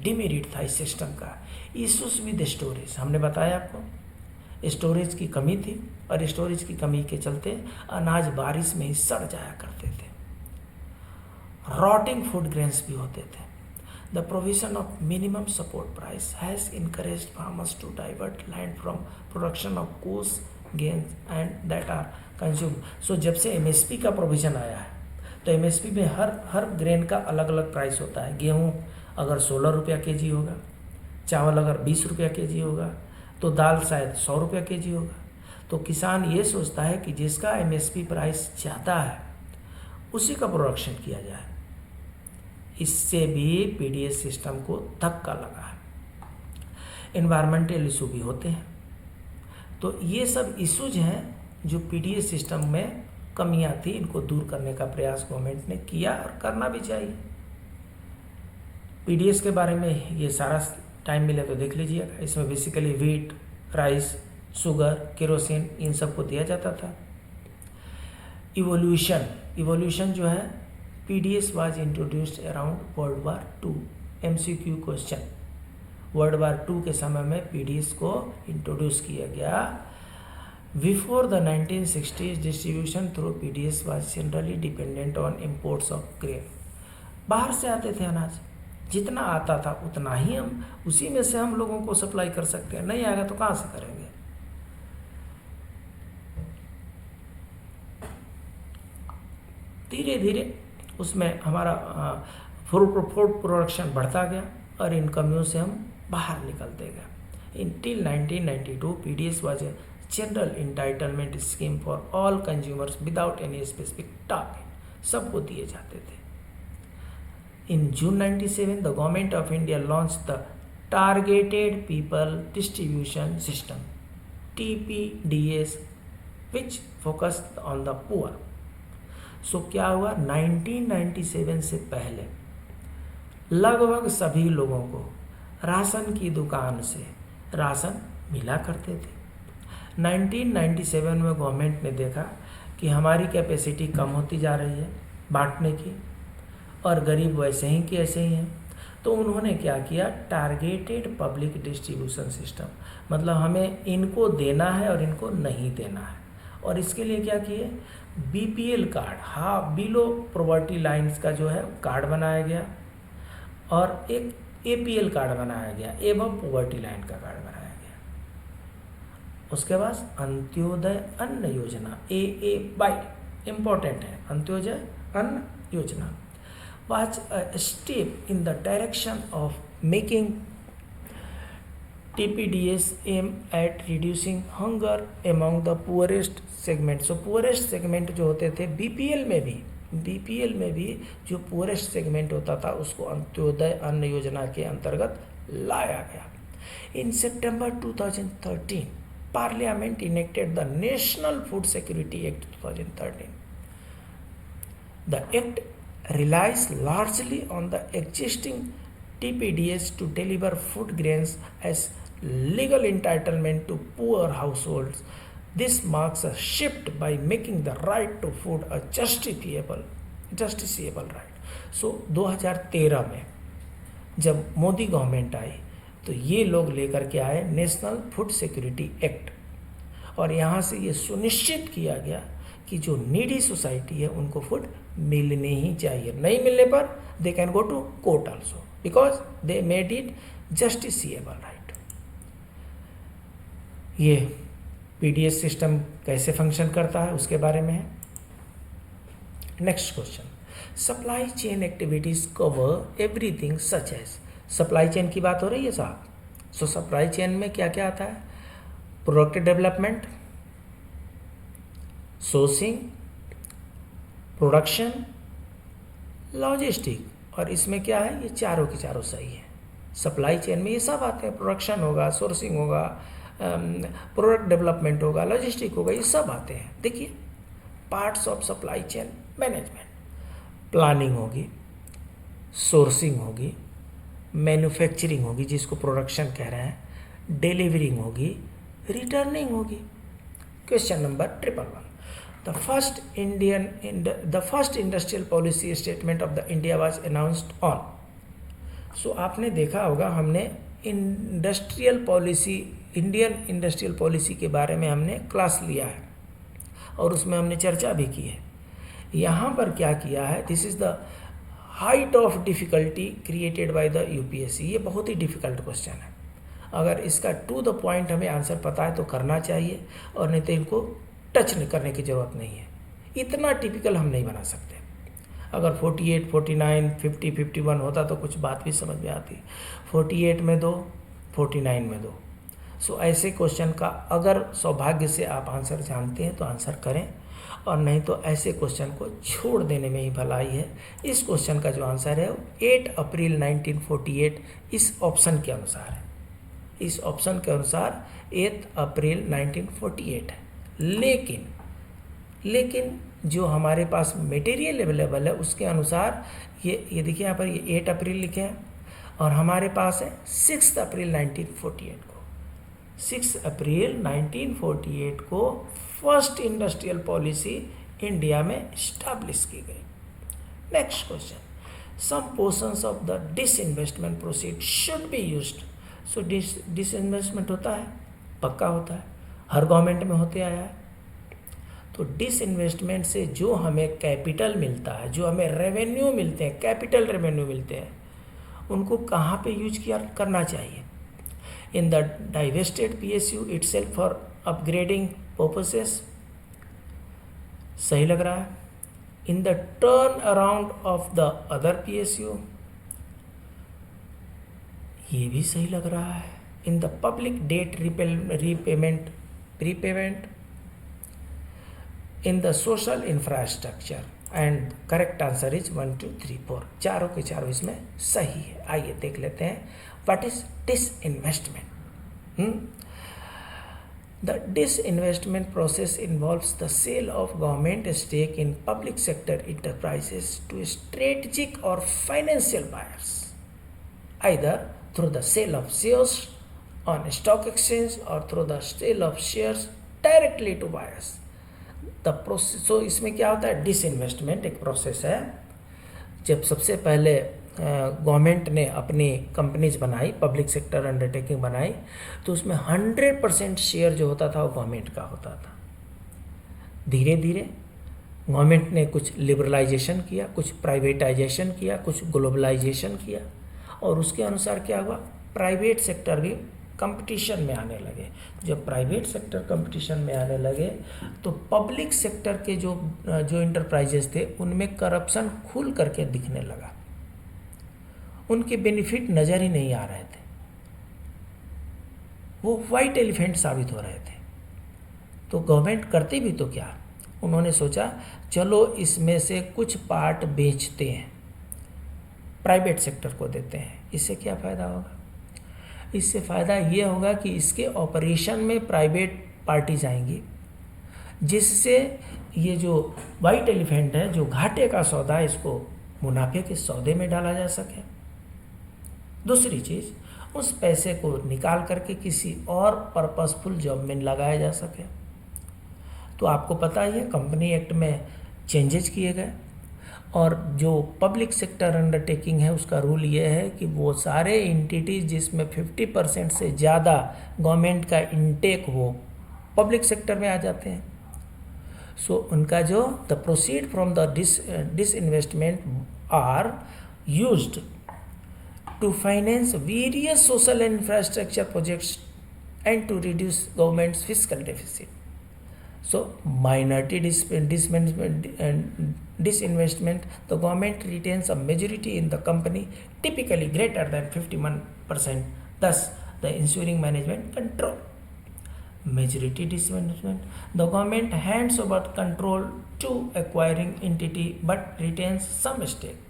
डिमेरिट था इस सिस्टम का। इश्यूज विद स्टोरेज, हमने बताया आपको स्टोरेज की कमी थी, और स्टोरेज की कमी के चलते अनाज बारिश में ही सड़ जाया करते थे। रॉटिंग फूड ग्रेन्स भी होते थे। The provision of minimum support price has encouraged farmers to divert land from production of coarse grains and that are consumed. So जब से MSP का प्रोविज़न आया है, तो MSP में हर ग्रेन का अलग अलग प्राइस होता है। गेहूँ अगर 16 रुपया के.जी. होगा, चावल अगर 20 रुपया के.जी. होगा, तो दाल शायद 100 रुपया के.जी. होगा। तो किसान ये सोचता है कि जिसका MSP प्राइस ज़्यादा है उसी का प्रोडक्शन किया जाए। इससे भी पीडीएस सिस्टम को धक्का लगा है। एनवायरमेंटल इशू भी होते हैं। तो ये सब इश्यूज हैं जो पीडीएस सिस्टम में कमियां थी, इनको दूर करने का प्रयास गवर्नमेंट ने किया और करना भी चाहिए। पीडीएस के बारे में ये सारा टाइम मिले तो देख लीजिएगा। इसमें basically wheat, rice, sugar, kerosene, इन सबको दिया जाता था। इवोल्यूशन जो है, PDS was introduced around World War II। MCQ question, world war 2 के समय में PDS को इंट्रोड्यूस किया गया। Before the 1960s distribution through PDS was generally dependent on imports of grain। बाहर से आते थे अनाज, जितना आता था उतना ही हम उसी में से हम लोगों को सप्लाई कर सकते हैं, नहीं आएगा तो कहाँ से करेंगे। धीरे धीरे उसमें हमारा फूड प्रोडक्शन बढ़ता गया और इन कमियों से हम बाहर निकलते गए। Until 1992 PDS was a general entitlement scheme for all consumers without any specific target। सबको दिए जाते थे। In June 97 the government of India launched the Targeted People Distribution System TPDS which focused on the poor। सो क्या हुआ, 1997 से पहले लगभग सभी लोगों को राशन की दुकान से राशन मिला करते थे। 1997 में गवर्नमेंट ने देखा कि हमारी कैपेसिटी कम होती जा रही है बांटने की, और गरीब वैसे ही कि ऐसे ही हैं, तो उन्होंने क्या किया, टारगेटेड पब्लिक डिस्ट्रीब्यूशन सिस्टम, मतलब हमें इनको देना है और इनको नहीं देना है। और इसके लिए क्या किए, बीपीएल कार्ड, हाँ, बिलो पॉवर्टी लाइन्स का जो है कार्ड बनाया गया, और एक एपीएल कार्ड बनाया गया, एबव पॉवर्टी लाइन का कार्ड बनाया गया। उसके बाद अंत्योदय अन्न योजना, AAY इम्पोर्टेंट है, अंत्योदय अन्न योजना was a step in the direction of making TPDS aim at reducing hunger among the poorest segment. So poorest segment जो होते थे बीपीएल में भी जो poorest segment होता था उसको अंत्योदय अन्न योजना के अंतर्गत लाया गया। In September 2013, Parliament enacted the National Food Security Act 2013. The act relies largely on the existing TPDS to deliver food grains as legal entitlement to poor households. This marks a shift by making the right to food a justiciable right. So 2013 में जब Modi government आई तो ये लोग लेकर के आए national food security act, और यहाँ से ये सुनिश्चित किया गया कि जो नीडी सोसाइटी है उनको फूड मिलने ही चाहिए, नहीं मिलने पर they can go to court also because they made it justiciable right. ये पीडीएस सिस्टम कैसे फंक्शन करता है उसके बारे में है। Next question, supply chain activities cover everything such as, supply chain की बात हो रही है साहब। सो सप्लाई चेन में क्या क्या आता है, product development, sourcing, production, logistic, और इसमें क्या है, ये चारों के चारों सही है। सप्लाई चेन में ये सब आते हैं, प्रोडक्शन होगा, सोर्सिंग होगा, प्रोडक्ट डेवलपमेंट होगा, लॉजिस्टिक होगा, ये सब आते हैं। देखिए parts of supply chain management, planning होगी, सोर्सिंग होगी, मैन्युफैक्चरिंग होगी जिसको प्रोडक्शन कह रहे हैं, डिलीवरिंग होगी, रिटर्निंग होगी। Question number 111, The first industrial policy statement of the India was announced on. So आपने देखा होगा हमने industrial policy, Indian industrial policy के बारे में हमने क्लास लिया है और उसमें हमने चर्चा भी की है। यहाँ पर क्या किया है, this is the height of difficulty created by the UPSC. ये बहुत ही डिफ़िकल्ट क्वेश्चन है, अगर इसका टू द पॉइंट हमें आंसर पता है तो करना चाहिए, और नहीं तो इनको टच करने की ज़रूरत नहीं है। इतना टिपिकल हम नहीं बना सकते। अगर 48, 49, 50, 51 होता तो कुछ बात भी समझ में आती। 48 में दो, 49 में दो। सो ऐसे क्वेश्चन का अगर सौभाग्य से आप आंसर जानते हैं तो आंसर करें, और नहीं तो ऐसे क्वेश्चन को छोड़ देने में ही भलाई है। इस क्वेश्चन का जो आंसर है 8 अप्रैल 1948 इस ऑप्शन के अनुसार है। इस ऑप्शन के अनुसार 8 अप्रैल 1948 है। लेकिन जो हमारे पास मटेरियल अवेलेबल है उसके अनुसार ये देखिए यहाँ पर ये 8 अप्रैल लिखे हैं, और हमारे पास है 6 अप्रैल 1948 को। 6 अप्रैल 1948 को फर्स्ट इंडस्ट्रियल पॉलिसी इंडिया में इस्टेब्लिश की गई। Next question, some portions of the disinvestment proceed should be used. So disinvestment होता है, पक्का होता है, हर गवर्नमेंट में होते आया है। तो डिसइन्वेस्टमेंट से जो हमें कैपिटल मिलता है, जो हमें रेवेन्यू मिलते हैं, कैपिटल रेवेन्यू मिलते हैं, उनको कहाँ पे यूज किया करना चाहिए? In the divested PSU itself for upgrading purposes, सही लग रहा है। In the turn around of the other PSU, ये भी सही लग रहा है। In the public debt prepayment, in the social infrastructure, and correct answer is 1, 2, 3, 4। चारों के चारों इसमें सही है। आइए देख लेते हैं what is disinvestment. The disinvestment process involves the sale of government stake in public sector enterprises to strategic और financial buyers, either through the sale of shares on stock exchange or through the sale of shares directly to buyers. The process, so इसमें क्या होता है, disinvestment एक process है। जब सबसे पहले गवर्नमेंट ने अपनी कंपनीज बनाई, पब्लिक सेक्टर अंडरटेकिंग बनाई, तो उसमें 100% शेयर जो होता था वो गवर्नमेंट का होता था। धीरे धीरे गवर्नमेंट ने कुछ लिबरलाइजेशन किया, कुछ प्राइवेटाइजेशन किया, कुछ ग्लोबलाइजेशन किया, और उसके अनुसार क्या हुआ, प्राइवेट सेक्टर भी कंपटीशन में आने लगे। जब प्राइवेट सेक्टर कंपटीशन में आने लगे तो पब्लिक सेक्टर के जो इंटरप्राइजेस थे उनमें करप्शन खुल करके दिखने लगा, उनके बेनिफिट नज़र ही नहीं आ रहे थे, वो वाइट एलिफेंट साबित हो रहे थे। तो गवर्नमेंट करती भी तो क्या, उन्होंने सोचा चलो इसमें से कुछ पार्ट बेचते हैं, प्राइवेट सेक्टर को देते हैं। इससे क्या फ़ायदा होगा, इससे फ़ायदा ये होगा कि इसके ऑपरेशन में प्राइवेट पार्टीज आएंगी, जिससे ये जो वाइट एलिफेंट है, जो घाटे का सौदा है, इसको मुनाफे के सौदे में डाला जा सके। दूसरी चीज़, उस पैसे को निकाल करके किसी और पर्पसफुल जॉब में लगाया जा सके। तो आपको पता ही है कंपनी एक्ट में चेंजेस किए गए, और जो पब्लिक सेक्टर अंडरटेकिंग है उसका रूल ये है कि वो सारे एंटिटीज जिसमें 50% से ज़्यादा गवर्नमेंट का इनटेक हो, पब्लिक सेक्टर में आ जाते हैं। सो उनका जो the proceed from the disinvestment are used to finance various social and infrastructure projects and to reduce government's fiscal deficit. So minority disinvestment, the government retains a majority in the company, typically greater than 51%, thus the ensuring management control. Majority disinvestment, the government hands over control to acquiring entity but retains some stake.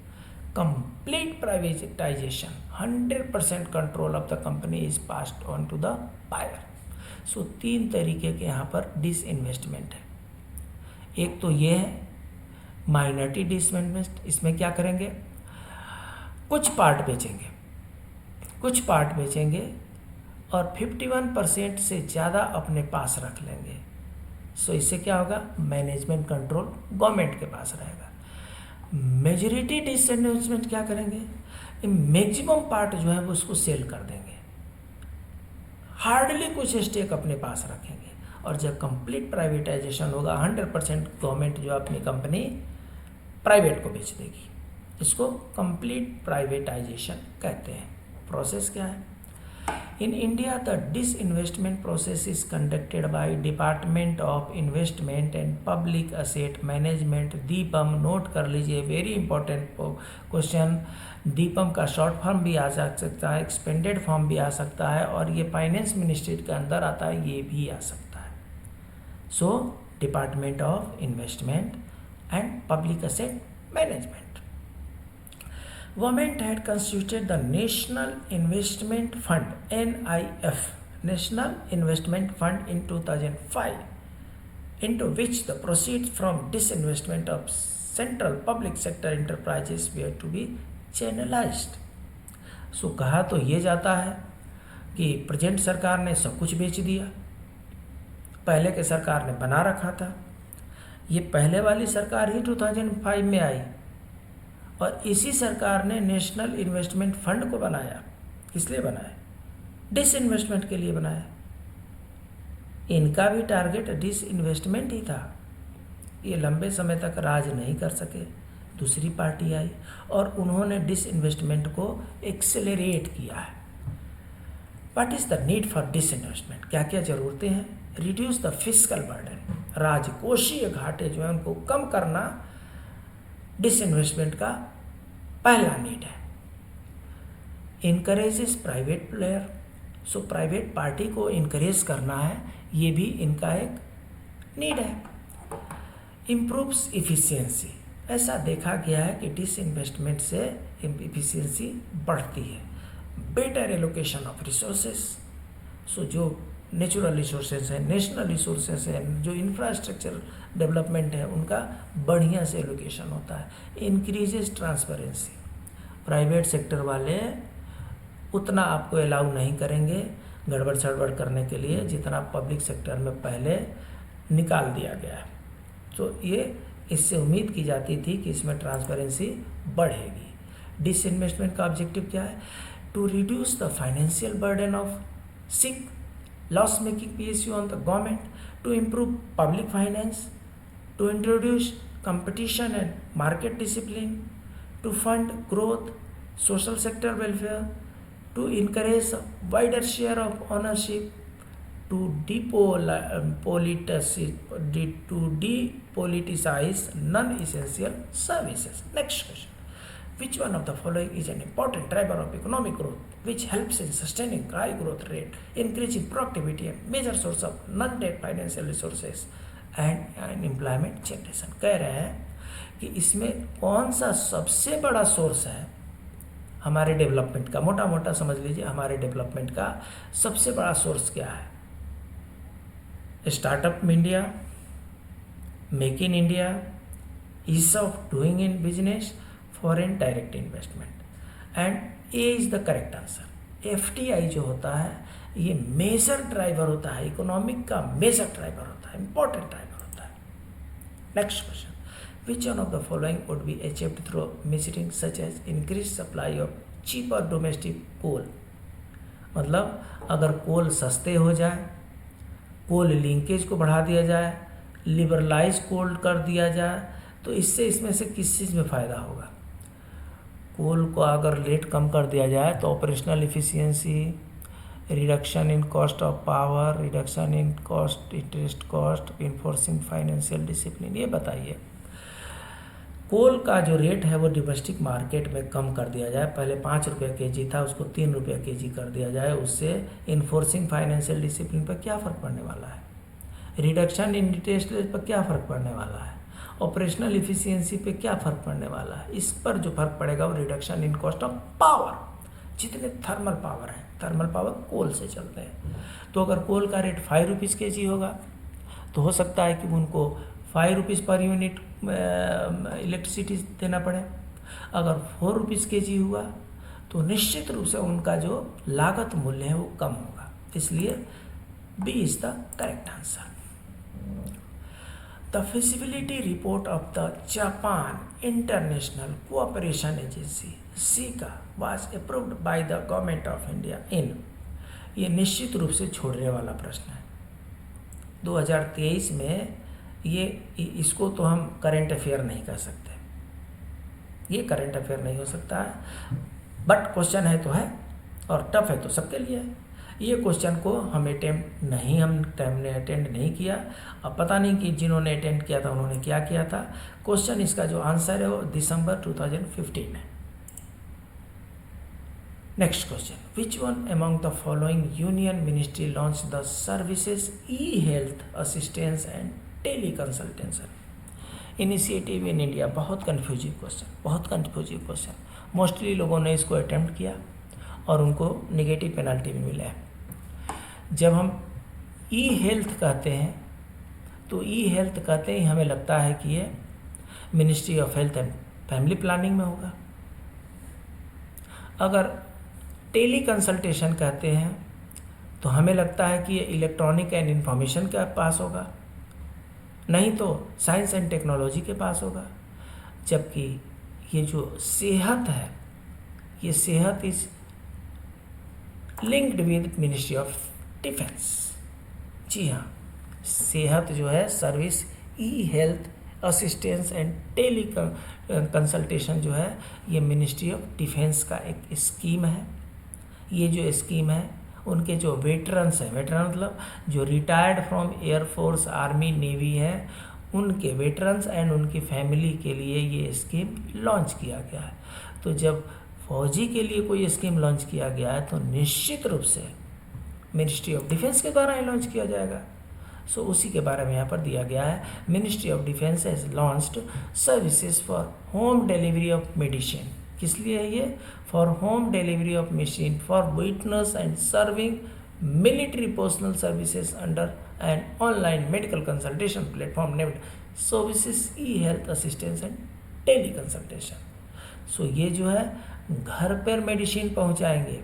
Complete privatization, 100% control of the company is passed on to the buyer. सो 3 तरीके के यहाँ पर disinvestment है। एक तो ये है minority disinvestment, इसमें क्या करेंगे, कुछ पार्ट बेचेंगे और 51% से ज़्यादा अपने पास रख लेंगे। सो इससे क्या होगा, मैनेजमेंट कंट्रोल गवर्नमेंट के पास रहेगा। मेजॉरिटी डिसइन्वेस्टमेंट क्या करेंगे, मैक्सिमम पार्ट जो है वो उसको सेल कर देंगे, हार्डली कुछ स्टेक अपने पास रखेंगे, और जब कंप्लीट प्राइवेटाइजेशन होगा 100% गवर्नमेंट जो अपनी कंपनी प्राइवेट को बेच देगी। इसको कंप्लीट प्राइवेटाइजेशन कहते हैं। प्रोसेस क्या है, in India the disinvestment process is conducted by department of investment and public asset management, Deepam. Note कर लीजिए, वेरी इंपॉर्टेंट क्वेश्चन। दीपम का शॉर्ट फॉर्म भी आ सकता है, एक्सपेंडेड फॉर्म भी आ सकता है, और ये फाइनेंस मिनिस्ट्री के अंदर आता है, ये भी आ सकता है। So department of investment and public asset management. Government had constituted the National Investment Fund (NIF), National Investment Fund in 2005, into which the proceeds from disinvestment of central public sector enterprises were to be channelized. सो कहा तो ये जाता है कि present सरकार ने सब कुछ बेच दिया, पहले के सरकार ने बना रखा था। ये पहले वाली सरकार ही 2005 में आई, और इसी सरकार ने नेशनल इन्वेस्टमेंट फंड को बनाया। किस लिए बनाया, डिसइन्वेस्टमेंट के लिए बनाया। इनका भी टारगेट डिसइन्वेस्टमेंट ही था। ये लंबे समय तक राज नहीं कर सके, दूसरी पार्टी आई और उन्होंने डिसइन्वेस्टमेंट को एक्सेलरेट किया है। What is the need for disinvestment, क्या क्या ज़रूरतें हैं। रिड्यूस द फिस्कल बर्डन, राजकोषीय घाटे जो है उनको कम करना डिसइन्वेस्टमेंट का पहला नीड है। Encourages private player, so private party को इनकरेज करना है, ये भी इनका एक नीड है। इम्प्रूव्स इफिशियंसी, ऐसा देखा गया है कि डिसइन्वेस्टमेंट से इफिशियंसी बढ़ती है। बेटर एलोकेशन ऑफ रिसोर्सेस, सो जो नेचुरल रिसोर्सेज हैं, नेशनल रिसोर्सेज हैं, जो इंफ्रास्ट्रक्चर डेवलपमेंट है उनका बढ़िया से एलोकेशन होता है। इंक्रीजेस ट्रांसपेरेंसी, प्राइवेट सेक्टर वाले उतना आपको अलाउ नहीं करेंगे गड़बड़ सड़बड़ करने के लिए जितना पब्लिक सेक्टर में पहले निकाल दिया गया है। तो ये इससे उम्मीद की जाती थी कि इसमें ट्रांसपेरेंसी बढ़ेगी। डिसइन्वेस्टमेंट का ऑब्जेक्टिव क्या है? To reduce the financial burden of sick loss making PSU on the government, to improve public finance, to introduce competition and market discipline, to fund growth, social sector welfare, to encourage a wider share of ownership, to depoliticize non-essential services. Next question. Which one of the following is an important driver of economic growth, which helps in sustaining high growth rate, increasing productivity and major source of non-debt financial resources and employment generation? कह रहे हैं कि इसमें कौन सा सबसे बड़ा source है हमारे डेवलपमेंट का? मोटा मोटा समझ लीजिए, हमारे डेवलपमेंट का सबसे बड़ा सोर्स क्या है? Startup India, make in India, ease of doing in business, foreign direct investment. And a is the correct answer. FDI जो होता है ये मेजर ड्राइवर होता है, इकोनॉमिक का मेजर ड्राइवर होता है, इंपॉर्टेंट ड्राइवर होता है। Next question, which one of the following would be achieved through measuring such as increase supply of cheaper domestic coal? मतलब अगर कोल सस्ते हो जाए, कोल लिंकेज को बढ़ा दिया जाए, लिबरलाइज कोल कर दिया जाए, तो इससे इसमें से किस चीज़ में फ़ायदा होगा? कोल को अगर रेट कम कर दिया जाए तो operational efficiency, reduction in cost of power, reduction in cost interest cost, enforcing financial discipline. ये बताइए, कोल का जो रेट है वो डोमेस्टिक मार्केट में कम कर दिया जाए, पहले 5 रुपये kg था उसको 3 रुपये kg कर दिया जाए, उससे इन्फोर्सिंग फाइनेंशियल डिसिप्लिन पर क्या फ़र्क पड़ने वाला है? रिडक्शन इन इंटरेस्ट रेट पर क्या फ़र्क पड़ने वाला है? ऑपरेशनल इफिशियंसी पे क्या फ़र्क पड़ने वाला है? इस पर जो फर्क पड़ेगा वो reduction in cost of power, जितने थर्मल पावर हैं, थर्मल पावर कोल से चलते हैं। तो अगर कोल का रेट 5 रुपीज़ kg होगा तो हो सकता है कि उनको 5 रुपीज़ पर यूनिट इलेक्ट्रिसिटी देना पड़े। अगर 4 रुपीज़ kg हुआ तो निश्चित रूप से उनका जो लागत मूल्य है वो कम होगा, इसलिए B is the correct answer. The feasibility report of the Japan International Cooperation Agency (JICA) was approved by the Government of India in। ये निश्चित रूप से छोड़ने वाला प्रश्न है। 2023 में ये इसको तो हम करेंट अफेयर नहीं कह सकते, ये करेंट अफेयर नहीं हो सकता है, बट क्वेश्चन है तो है और टफ है तो सबके लिए है। ये क्वेश्चन को हमने अटेंड नहीं किया। अब पता नहीं कि जिन्होंने अटेंड किया था उन्होंने क्या किया था। क्वेश्चन इसका जो आंसर है वो दिसंबर 2015 है। Next question, which one among the following union ministry launch the services e health assistance and tele consultation initiative in India? बहुत कन्फ्यूजिव क्वेश्चन, मोस्टली लोगों ने इसको अटेम्प्ट किया और उनको नेगेटिव पेनल्टी भी मिला है। जब हम ई-हेल्थ कहते हैं तो ई-हेल्थ कहते ही हमें लगता है कि ये ministry of health and family planning में होगा। अगर टेली कंसल्टेशन कहते हैं तो हमें लगता है कि ये इलेक्ट्रॉनिक एंड इंफॉर्मेशन के पास होगा, नहीं तो साइंस एंड टेक्नोलॉजी के पास होगा। जबकि ये जो सेहत है, ये Sehat is linked with ministry of defence. जी हाँ, सेहत जो है service e health assistance and tele consultation जो है ये मिनिस्ट्री ऑफ डिफेंस का एक स्कीम है। ये जो स्कीम है उनके जो वेटरन्स हैं, वेटरन मतलब जो retired from air force army navy हैं, उनके वेटरन्स एंड उनकी फैमिली के लिए ये स्कीम लॉन्च किया गया है। तो जब फौजी के लिए कोई स्कीम लॉन्च किया गया है तो निश्चित रूप से मिनिस्ट्री ऑफ डिफेंस के द्वारा ही लॉन्च किया जाएगा। सो उसी के बारे में यहाँ पर दिया गया है। Ministry of defence has launched services for home delivery of medicine. किस लिए है ये? For home delivery of medicine for witness and serving military personnel services under an online medical consultation platform named services e health assistance and tele consultation. So ये जो है घर पर medicine पहुँचाएंगे,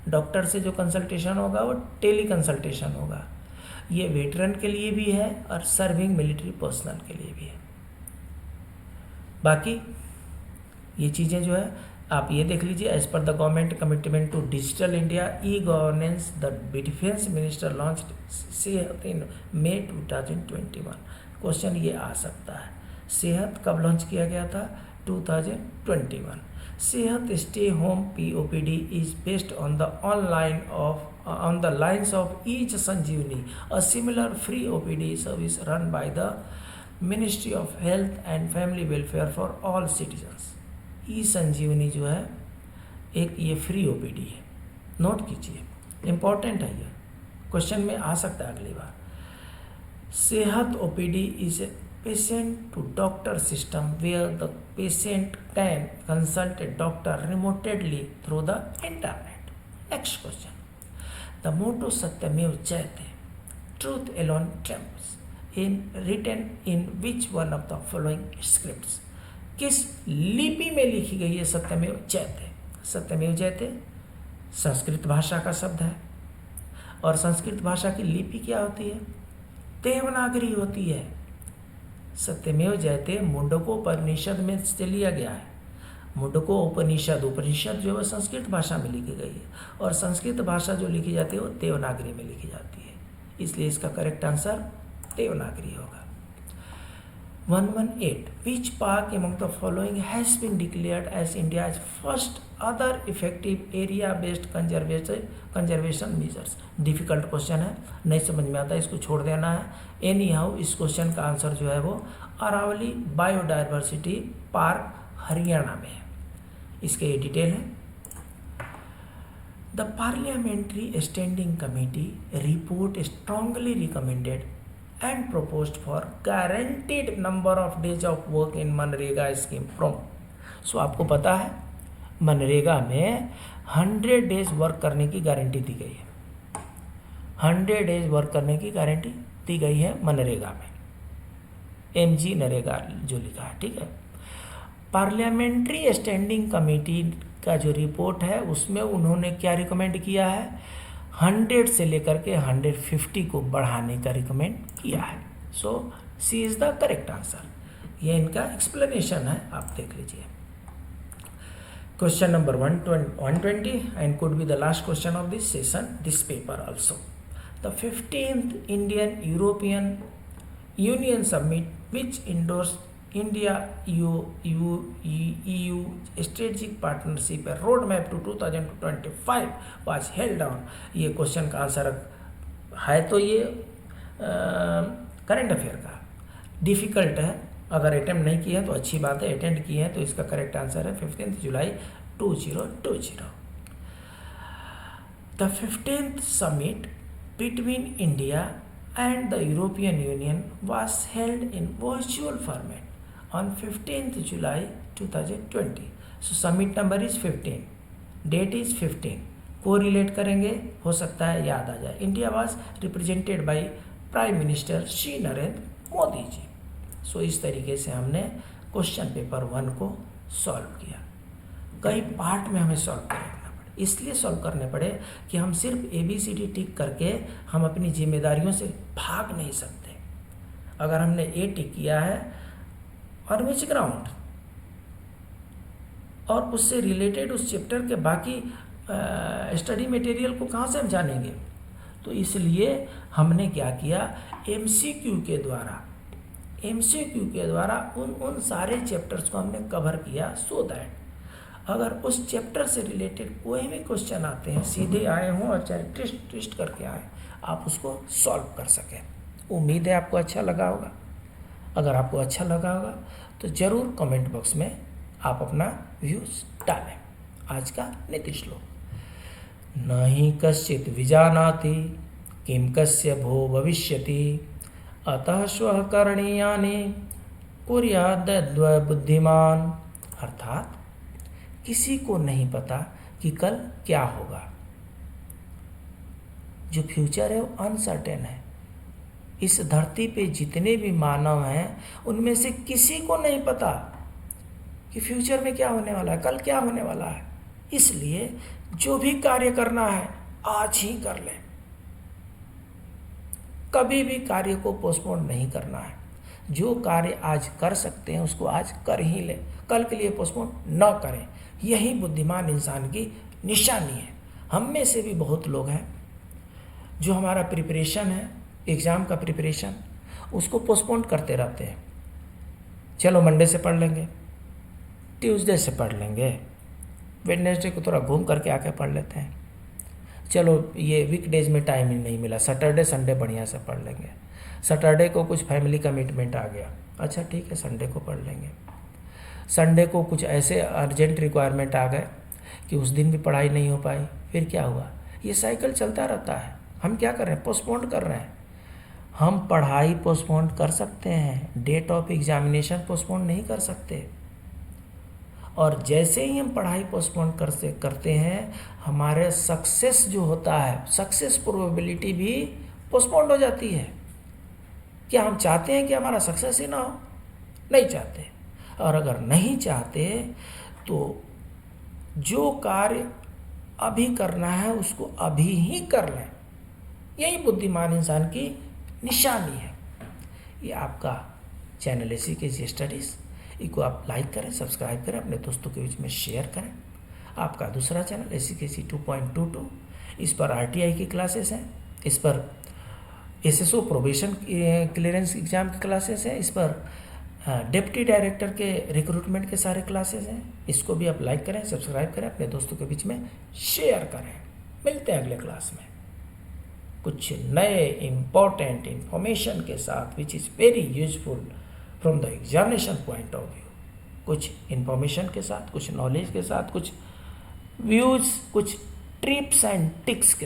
doctor से जो कंसल्टेशन होगा वो टेली कंसल्टेशन होगा। ये वेटरन के लिए भी है और सर्विंग मिलिट्री पर्सनल के लिए भी है। बाकी ये चीज़ें जो है आप ये देख लीजिए, as per the government commitment to digital India e governance the defence minister launch Sehat in May 2021। Question ये आ सकता है, सेहत कब लॉन्च किया गया था? 2021। Sehat stay home POPD is based on the lines of e Sanjeevani, a similar free OPD service run by the ministry of health and family welfare for all citizens. E Sanjeevani जो है एक ये फ्री OPD है, note कीजिए, important है ये, question में आ सकता है अगली बार। सेहत OPD is a patient to doctor system where the patient can consult a doctor remotely through the internet. Next question. The motto Satyamev Jayate, truth alone triumphs, in written in which one of the following scripts? किस लिपि में लिखी गई है सत्यमेव जयते? सत्यमेव जयते संस्कृत भाषा का शब्द है, और संस्कृत भाषा की लिपि क्या होती है? देवनागरी होती है। सत्यमेव जयते मुंडकोपनिषद में से लिया गया है। मुंडकोपनिषद, उपनिषद जो है संस्कृत भाषा में लिखी गई है, और संस्कृत भाषा जो लिखी जाती है वो देवनागरी में लिखी जाती है, इसलिए इसका करेक्ट आंसर देवनागरी होगा। 118. Which park among the following has been declared as India's first other effective area-based conservation measures? Difficult question है, नहीं समझ में आता, इसको छोड़ देना है। एनी हाउ इस क्वेश्चन का आंसर जो है वो अरावली बायोडाइवर्सिटी पार्क हरियाणा में है। इसके ये डिटेल है। The parliamentary standing committee report strongly recommended and proposed for guaranteed number of days of work in MNREGA scheme from. So आपको पता है मनरेगा में 100 डेज वर्क करने की गारंटी दी गई है। 100 डेज वर्क करने की गारंटी दी गई है मनरेगा में, MG नरेगा जो लिखा है, ठीक है। पार्लियामेंट्री स्टैंडिंग कमेटी का जो रिपोर्ट है उसमें उन्होंने क्या रिकमेंड किया है? 100 से लेकर के 150 को बढ़ाने का रिकमेंड किया है। So C is the correct answer. ये इनका एक्सप्लेनेशन है, आप देख लीजिए। Question number 120 and could be the last question of this session, this paper also. The 15th Indian European Union summit which endorse India EU strategic partnership road map to 2025 was held down. ये क्वेश्चन का आंसर है, तो ये current affair का difficult है। अगर अटेम्प्ट नहीं किया है तो अच्छी बात है, अटेम्प्ट किए हैं तो इसका करेक्ट आंसर है 15 जुलाई 2020। The 15th summit between India and the European Union was held in virtual format on 15th July 2020. So summit number is 15, date is 15. Correlate करेंगे, हो सकता है याद आ जाए। India was represented by prime minister Shri Narendra Modi ji. So इस तरीके से हमने क्वेश्चन पेपर 1 को सॉल्व किया। कई पार्ट में हमें सॉल्व करना पड़े, इसलिए सॉल्व करने पड़े कि हम सिर्फ ABCD टिक करके हम अपनी जिम्मेदारियों से भाग नहीं सकते। अगर हमने A टिक किया है और विच ग्राउंड, और उससे रिलेटेड उस चैप्टर के बाकी स्टडी मटेरियल को कहाँ से हम जानेंगे? तो इसलिए हमने क्या किया, MCQ के द्वारा उन सारे चैप्टर्स को हमने कवर किया, सो दैट अगर उस चैप्टर से रिलेटेड कोई भी क्वेश्चन आते हैं, सीधे आए हों और चाहे ट्विस्ट करके आए, आप उसको सॉल्व कर सकें। उम्मीद है आपको अच्छा लगा होगा। अगर आपको अच्छा लगा होगा तो ज़रूर कमेंट बॉक्स में आप अपना व्यूज़ डालें। आज का नीति श्लोक, न हि कश्चित् विजानाति किं कस्य भो भविष्यति अतः श्वः करणीयानि कुर्याद् बुद्धिमान। अर्थात किसी को नहीं पता कि कल क्या होगा। जो फ्यूचर है वो अनसर्टेन है। इस धरती पे जितने भी मानव हैं उनमें से किसी को नहीं पता कि फ्यूचर में क्या होने वाला है, कल क्या होने वाला है। इसलिए जो भी कार्य करना है आज ही कर लें। कभी भी कार्य को पोस्टपोन नहीं करना है। जो कार्य आज कर सकते हैं उसको आज कर ही लें, कल के लिए पोस्टपोन न करें। यही बुद्धिमान इंसान की निशानी है। हम में से भी बहुत लोग हैं जो हमारा प्रिपरेशन है, एग्ज़ाम का प्रिपरेशन, उसको पोस्टपोन करते रहते हैं। चलो मंडे से पढ़ लेंगे, ट्यूसडे से पढ़ लेंगे, वेडनेसडे को थोड़ा घूम करके आके पढ़ लेते हैं। चलो ये वीकडेज में टाइम ही नहीं मिला, सैटरडे संडे बढ़िया से पढ़ लेंगे। सैटरडे को कुछ फैमिली कमिटमेंट आ गया, अच्छा ठीक है संडे को पढ़ लेंगे। संडे को कुछ ऐसे अर्जेंट रिक्वायरमेंट आ गए कि उस दिन भी पढ़ाई नहीं हो पाई, फिर क्या हुआ? ये साइकिल चलता रहता है। हम क्या कर रहे हैं? पोस्टपोन कर रहे हैं। हम पढ़ाई पोस्टपोन कर सकते हैं, डेट ऑफ एग्जामिनेशन पोस्टपोन नहीं कर सकते। और जैसे ही हम पढ़ाई पोस्टपोन करते हैं, हमारे सक्सेस जो होता है, सक्सेस प्रोबेबिलिटी भी पोस्टपोन हो जाती है। क्या हम चाहते हैं कि हमारा सक्सेस ही ना हो? नहीं चाहते। और अगर नहीं चाहते तो जो कार्य अभी करना है उसको अभी ही कर लें। यही बुद्धिमान इंसान की निशानी है। ये आपका चैनल SEKG स्टडीज़, इसको आप लाइक करें, सब्सक्राइब करें, अपने दोस्तों के बीच में शेयर करें। आपका दूसरा चैनल SEKG 2.22, इस पर RTI की क्लासेस हैं, इस पर SSO प्रोबेशन क्लियरेंस एग्ज़ाम की क्लासेस हैं, इस पर डिप्टी डायरेक्टर के रिक्रूटमेंट के सारे क्लासेस हैं। इसको भी आप लाइक करें, सब्सक्राइब करें, अपने दोस्तों के बीच में शेयर करें। मिलते हैं अगले क्लास में कुछ नए इम्पोर्टेंट इंफॉर्मेशन के साथ, which is very useful from the examination point of view. कुछ इन्फॉर्मेशन के साथ, कुछ नॉलेज के साथ, कुछ व्यूज़, कुछ ट्रिप्स एंड टिक्स के